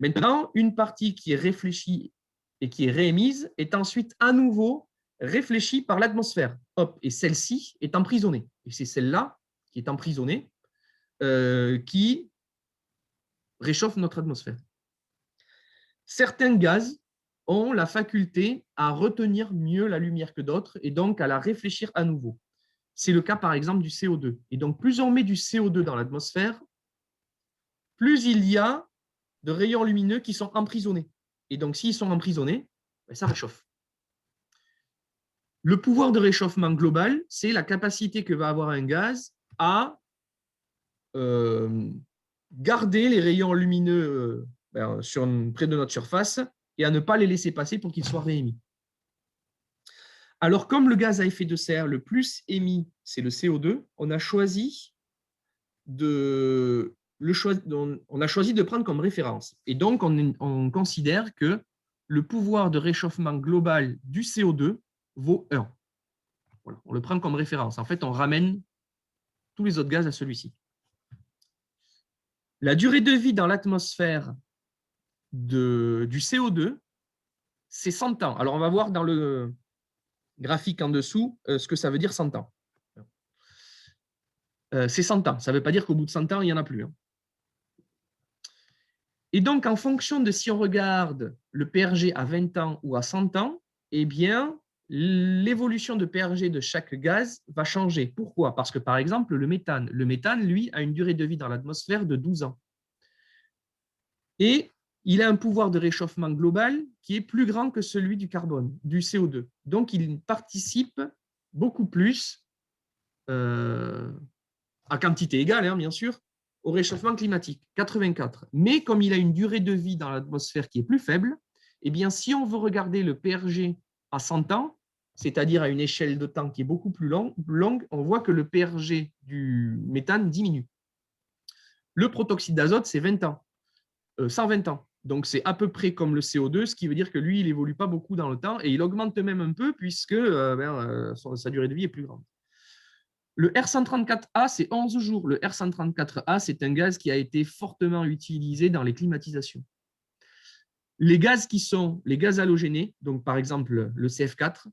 Maintenant, une partie qui est réfléchie et qui est réémise est ensuite à nouveau réfléchie par l'atmosphère. Hop, et celle-ci est emprisonnée. Et c'est celle-là qui est emprisonnée qui réchauffe notre atmosphère. Certains gaz ont la faculté à retenir mieux la lumière que d'autres et donc à la réfléchir à nouveau. C'est le cas par exemple du CO2. Et donc plus on met du CO2 dans l'atmosphère, plus il y a de rayons lumineux qui sont emprisonnés. Et donc s'ils sont emprisonnés, ça réchauffe. Le pouvoir de réchauffement global, c'est la capacité que va avoir un gaz à garder les rayons lumineux près de notre surface et à ne pas les laisser passer pour qu'ils soient réémis. Alors, comme le gaz à effet de serre le plus émis, c'est le CO2, on a choisi de prendre comme référence. Et donc, on considère que le pouvoir de réchauffement global du CO2 vaut 1. Voilà, on le prend comme référence. En fait, on ramène tous les autres gaz à celui-ci. La durée de vie dans l'atmosphère du CO2, c'est 100 ans. Alors, on va voir dans le graphique en dessous ce que ça veut dire 100 ans. C'est 100 ans. Ça ne veut pas dire qu'au bout de 100 ans, il n'y en a plus. Et donc, en fonction de si on regarde le PRG à 20 ans ou à 100 ans, eh bien, l'évolution de PRG de chaque gaz va changer. Pourquoi? Parce que, par exemple, le méthane, lui, a une durée de vie dans l'atmosphère de 12 ans. Et il a un pouvoir de réchauffement global qui est plus grand que celui du carbone, du CO2. Donc, il participe beaucoup plus, à quantité égale, bien sûr, au réchauffement climatique, 84. Mais comme il a une durée de vie dans l'atmosphère qui est plus faible, eh bien, si on veut regarder le PRG à 100 ans, c'est-à-dire à une échelle de temps qui est beaucoup plus longue, on voit que le PRG du méthane diminue. Le protoxyde d'azote, c'est 20 ans, 120 ans. Donc, c'est à peu près comme le CO2, ce qui veut dire que lui, il n'évolue pas beaucoup dans le temps et il augmente même un peu puisque sa durée de vie est plus grande. Le R134A, c'est 11 jours. Le R134A, c'est un gaz qui a été fortement utilisé dans les climatisations. Les gaz qui sont les gaz halogénés, donc par exemple le CF4,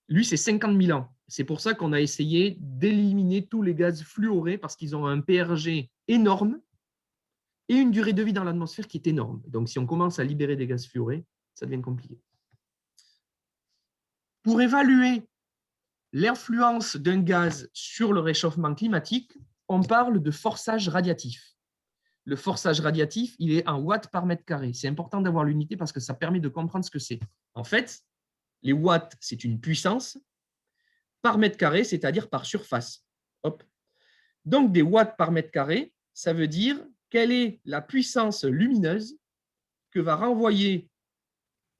lui, c'est 50 000 ans. C'est pour ça qu'on a essayé d'éliminer tous les gaz fluorés parce qu'ils ont un PRG énorme et une durée de vie dans l'atmosphère qui est énorme. Donc, si on commence à libérer des gaz fluorés, ça devient compliqué. Pour évaluer l'influence d'un gaz sur le réchauffement climatique, on parle de forçage radiatif. le forçage radiatif, il est en watts par mètre carré. C'est important d'avoir l'unité parce que ça permet de comprendre ce que c'est. En fait, les watts, c'est une puissance par mètre carré, c'est-à-dire par surface. Hop. Donc, des watts par mètre carré, ça veut dire quelle est la puissance lumineuse que va renvoyer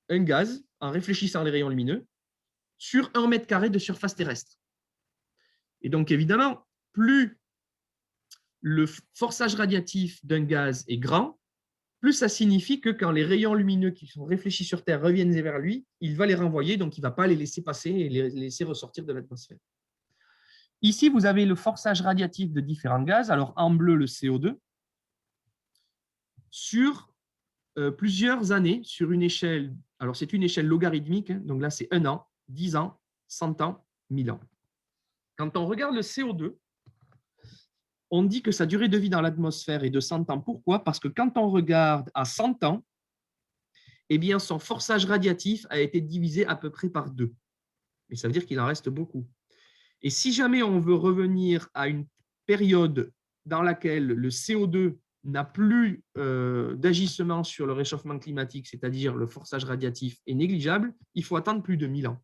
un gaz en réfléchissant les rayons lumineux sur 1 mètre carré de surface terrestre. Et donc, évidemment, plus le forçage radiatif d'un gaz est grand, plus ça signifie que quand les rayons lumineux qui sont réfléchis sur Terre reviennent vers lui, il va les renvoyer, donc il ne va pas les laisser passer et les laisser ressortir de l'atmosphère. Ici, vous avez le forçage radiatif de différents gaz. Alors, en bleu, le CO2, sur plusieurs années, sur une échelle, alors c'est une échelle logarithmique, hein, donc là, c'est 1 an, 10 ans, 100 ans, 1000 ans. Quand on regarde le CO2, on dit que sa durée de vie dans l'atmosphère est de 100 ans. Pourquoi? Parce que quand on regarde à 100 ans, eh bien, son forçage radiatif a été divisé à peu près par 2. Et ça veut dire qu'il en reste beaucoup. Et si jamais on veut revenir à une période dans laquelle le CO2 n'a plus d'agissement sur le réchauffement climatique, c'est-à-dire le forçage radiatif est négligeable, il faut attendre plus de 1000 ans.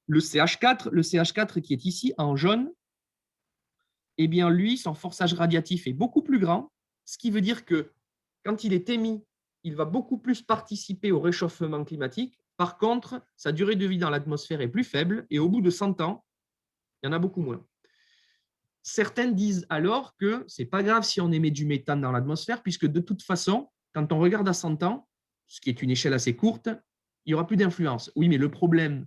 Le CH4 qui est ici en jaune, eh bien lui, son forçage radiatif est beaucoup plus grand, ce qui veut dire que quand il est émis, il va beaucoup plus participer au réchauffement climatique. Par contre, sa durée de vie dans l'atmosphère est plus faible et au bout de 100 ans, il y en a beaucoup moins. Certains disent alors que ce n'est pas grave si on émet du méthane dans l'atmosphère, puisque de toute façon, quand on regarde à 100 ans, ce qui est une échelle assez courte, il n'y aura plus d'influence. Oui, mais le problème,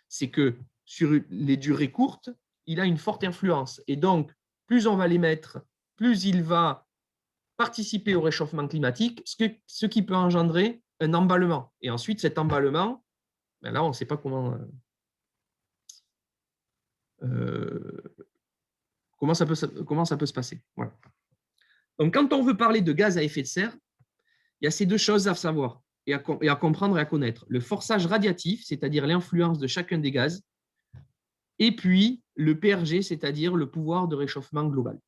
c'est que sur les durées courtes, il a une forte influence. Et donc, plus on va l'émettre, plus il va participer au réchauffement climatique, ce qui peut engendrer un emballement. Et ensuite, cet emballement, ben là, on ne sait pas comment ça peut se passer. Voilà. Donc, quand on veut parler de gaz à effet de serre, il y a ces deux choses à savoir et à comprendre et à connaître. Le forçage radiatif, c'est-à-dire l'influence de chacun des gaz, et puis le PRG, c'est-à-dire le pouvoir de réchauffement global.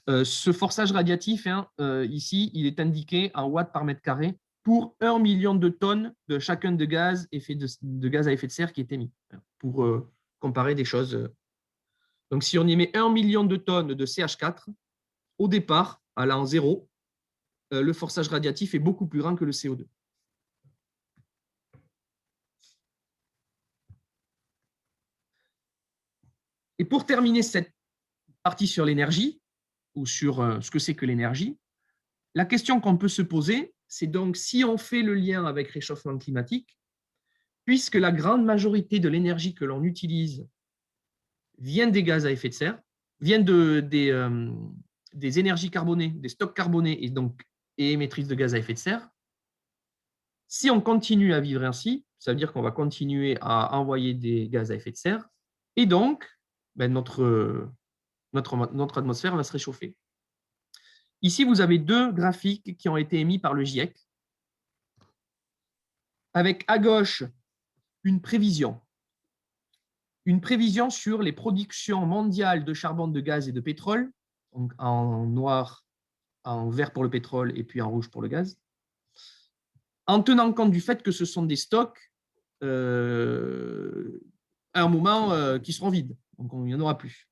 Ce forçage radiatif, ici, il est indiqué en watts par mètre carré pour 1 million de tonnes de chacun de gaz à effet de serre qui est émis, pour comparer des choses. Donc, si on émet 1 million de tonnes de CH4, au départ, à l'an 0, le forçage radiatif est beaucoup plus grand que le CO2. Et pour terminer cette partie sur l'énergie, ou sur ce que c'est que l'énergie, la question qu'on peut se poser, c'est donc si on fait le lien avec réchauffement climatique, puisque la grande majorité de l'énergie que l'on utilise vient des gaz à effet de serre, vient des énergies carbonées, des stocks carbonés et émettrices de gaz à effet de serre, si on continue à vivre ainsi, ça veut dire qu'on va continuer à envoyer des gaz à effet de serre, et donc notre atmosphère va se réchauffer. Ici, vous avez deux graphiques qui ont été émis par le GIEC, avec à gauche une prévision sur les productions mondiales de charbon, de gaz et de pétrole, donc en noir, en vert pour le pétrole et puis en rouge pour le gaz, en tenant compte du fait que ce sont des stocks à un moment qui seront vides, donc il n'y en aura plus.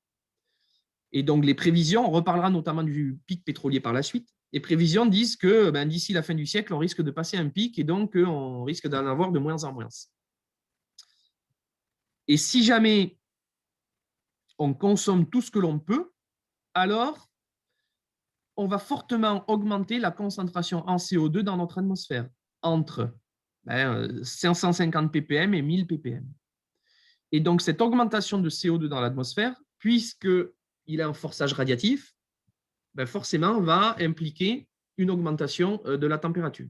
Et donc les prévisions, on reparlera notamment du pic pétrolier par la suite, les prévisions disent que d'ici la fin du siècle, on risque de passer un pic et donc on risque d'en avoir de moins en moins. Et si jamais on consomme tout ce que l'on peut, alors on va fortement augmenter la concentration en CO2 dans notre atmosphère, entre 550 ppm et 1000 ppm. Et donc cette augmentation de CO2 dans l'atmosphère, puisqu'il a un forçage radiatif, forcément va impliquer une augmentation de la température.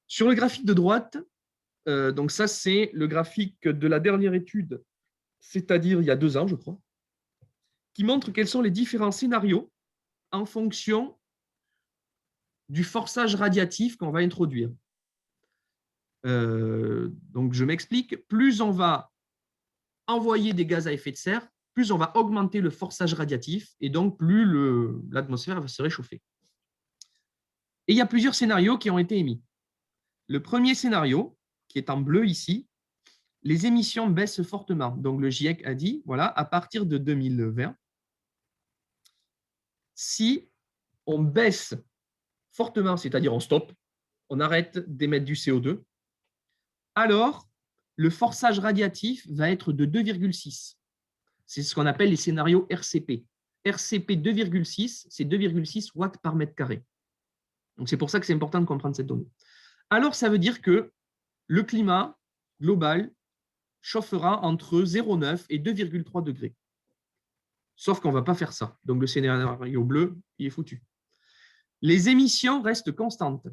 Sur le graphique de droite, donc ça c'est le graphique de la dernière étude, c'est-à-dire il y a 2 ans, je crois, qui montre quels sont les différents scénarios en fonction du forçage radiatif qu'on va introduire. Donc je m'explique, plus on va envoyer des gaz à effet de serre, plus on va augmenter le forçage radiatif et donc plus l'atmosphère va se réchauffer. Et il y a plusieurs scénarios qui ont été émis. Le premier scénario, qui est en bleu ici, les émissions baissent fortement. Donc le GIEC a dit, voilà, à partir de 2020, si on baisse fortement, c'est-à-dire on stoppe, on arrête d'émettre du CO2, alors le forçage radiatif va être de 2,6. C'est ce qu'on appelle les scénarios RCP. RCP 2,6, c'est 2,6 watts par mètre carré. Donc c'est pour ça que c'est important de comprendre cette donnée. Alors ça veut dire que le climat global chauffera entre 0,9 et 2,3 degrés. Sauf qu'on ne va pas faire ça. Donc le scénario bleu, il est foutu. Les émissions restent constantes.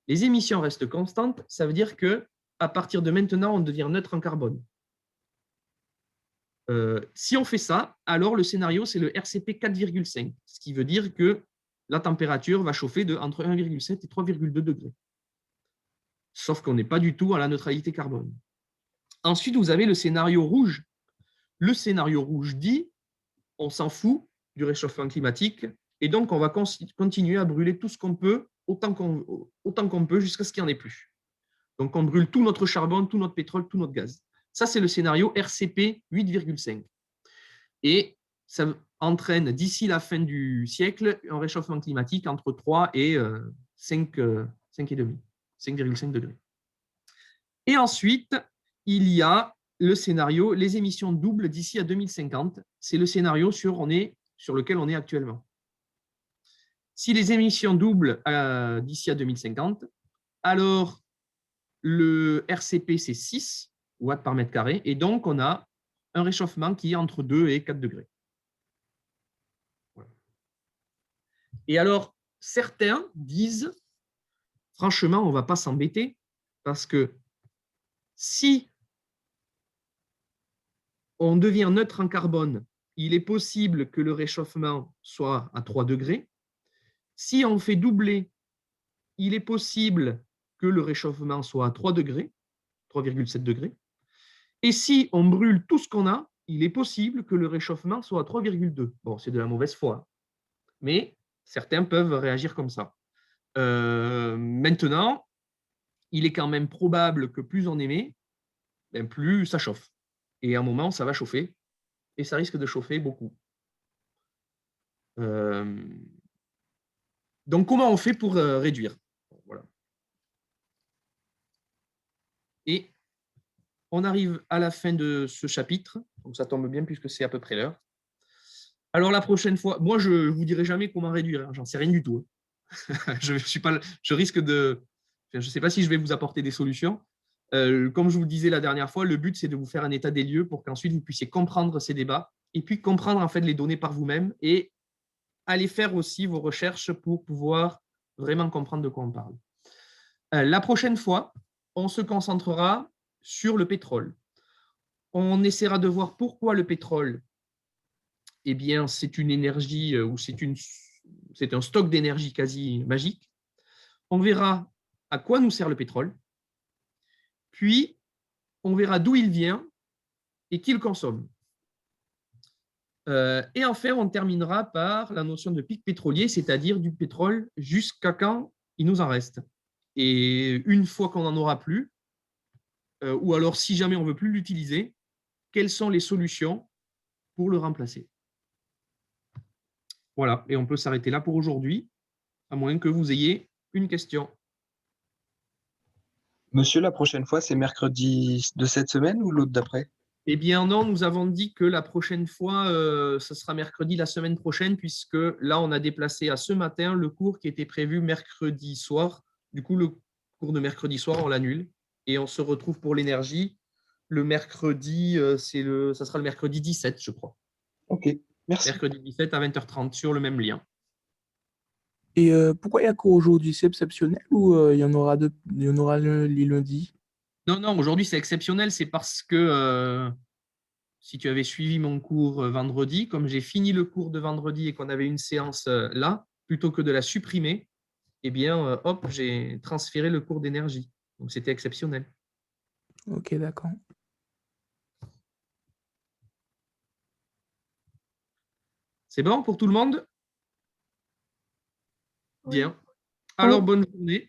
Les émissions restent constantes, ça veut dire qu'à partir de maintenant, on devient neutre en carbone. Si on fait ça, alors le scénario, c'est le RCP 4,5, ce qui veut dire que la température va chauffer entre 1,7 et 3,2 degrés. Sauf qu'on n'est pas du tout à la neutralité carbone. Ensuite, vous avez le scénario rouge. Le scénario rouge dit on s'en fout du réchauffement climatique et donc on va continuer à brûler tout ce qu'on peut, autant qu'on peut, jusqu'à ce qu'il n'y en ait plus. Donc on brûle tout notre charbon, tout notre pétrole, tout notre gaz. Ça, c'est le scénario RCP 8,5. Et ça entraîne d'ici la fin du siècle un réchauffement climatique entre 3 et 5,5 degrés. Et ensuite, il y a le scénario, les émissions doubles d'ici à 2050. C'est le scénario sur lequel on est actuellement. Si les émissions doublent d'ici à 2050, alors le RCP, c'est 6 watts par mètre carré, et donc on a un réchauffement qui est entre 2 et 4 degrés. Voilà. Et alors, certains disent, franchement, on ne va pas s'embêter, parce que si on devient neutre en carbone, il est possible que le réchauffement soit à 3 degrés. Si on fait doubler, il est possible que le réchauffement soit à 3 degrés, 3,7 degrés. Et si on brûle tout ce qu'on a, il est possible que le réchauffement soit à 3,2. Bon, c'est de la mauvaise foi, mais certains peuvent réagir comme ça. Maintenant, il est quand même probable que plus on émet, plus ça chauffe. Et à un moment, ça va chauffer, et ça risque de chauffer beaucoup. Donc, comment on fait pour réduire? Voilà. Et on arrive à la fin de ce chapitre, donc ça tombe bien puisque c'est à peu près l'heure. Alors la prochaine fois, moi je ne vous dirai jamais comment réduire, hein, j'en sais rien du tout. Je risque de... Je ne sais pas si je vais vous apporter des solutions. Comme je vous le disais la dernière fois, le but c'est de vous faire un état des lieux pour qu'ensuite vous puissiez comprendre ces débats et puis comprendre en fait les données par vous-même et aller faire aussi vos recherches pour pouvoir vraiment comprendre de quoi on parle. La prochaine fois, on se concentrera sur le pétrole. On essaiera de voir pourquoi le pétrole, eh bien, c'est une énergie ou c'est un stock d'énergie quasi magique. On verra à quoi nous sert le pétrole, puis on verra d'où il vient et qui le consomme. Et enfin, on terminera par la notion de pic pétrolier, c'est-à-dire du pétrole jusqu'à quand il nous en reste. Et une fois qu'on n'en aura plus, ou alors si jamais on ne veut plus l'utiliser, quelles sont les solutions pour le remplacer? Voilà, et on peut s'arrêter là pour aujourd'hui, à moins que vous ayez une question. Monsieur, la prochaine fois, c'est mercredi de cette semaine ou l'autre d'après? Eh bien non, nous avons dit que la prochaine fois, ce sera mercredi la semaine prochaine, puisque là, on a déplacé à ce matin le cours qui était prévu mercredi soir. Du coup, le cours de mercredi soir, on l'annule. Et on se retrouve pour l'énergie. Le mercredi, ça sera le mercredi 17, je crois. Ok, merci. Mercredi 17 à 20h30 sur le même lien. Et pourquoi il y a qu'aujourd'hui? C'est exceptionnel ou il y en aura les lundis? Non, aujourd'hui, c'est exceptionnel. C'est parce que si tu avais suivi mon cours vendredi, comme j'ai fini le cours de vendredi et qu'on avait une séance là, plutôt que de la supprimer, eh bien, hop, j'ai transféré le cours d'énergie. Donc, c'était exceptionnel. Ok, d'accord. C'est bon pour tout le monde? Oui. Bien. Alors, bonne journée.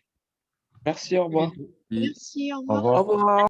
Merci, au revoir. À bientôt. Merci, au Au revoir. revoir. Au revoir.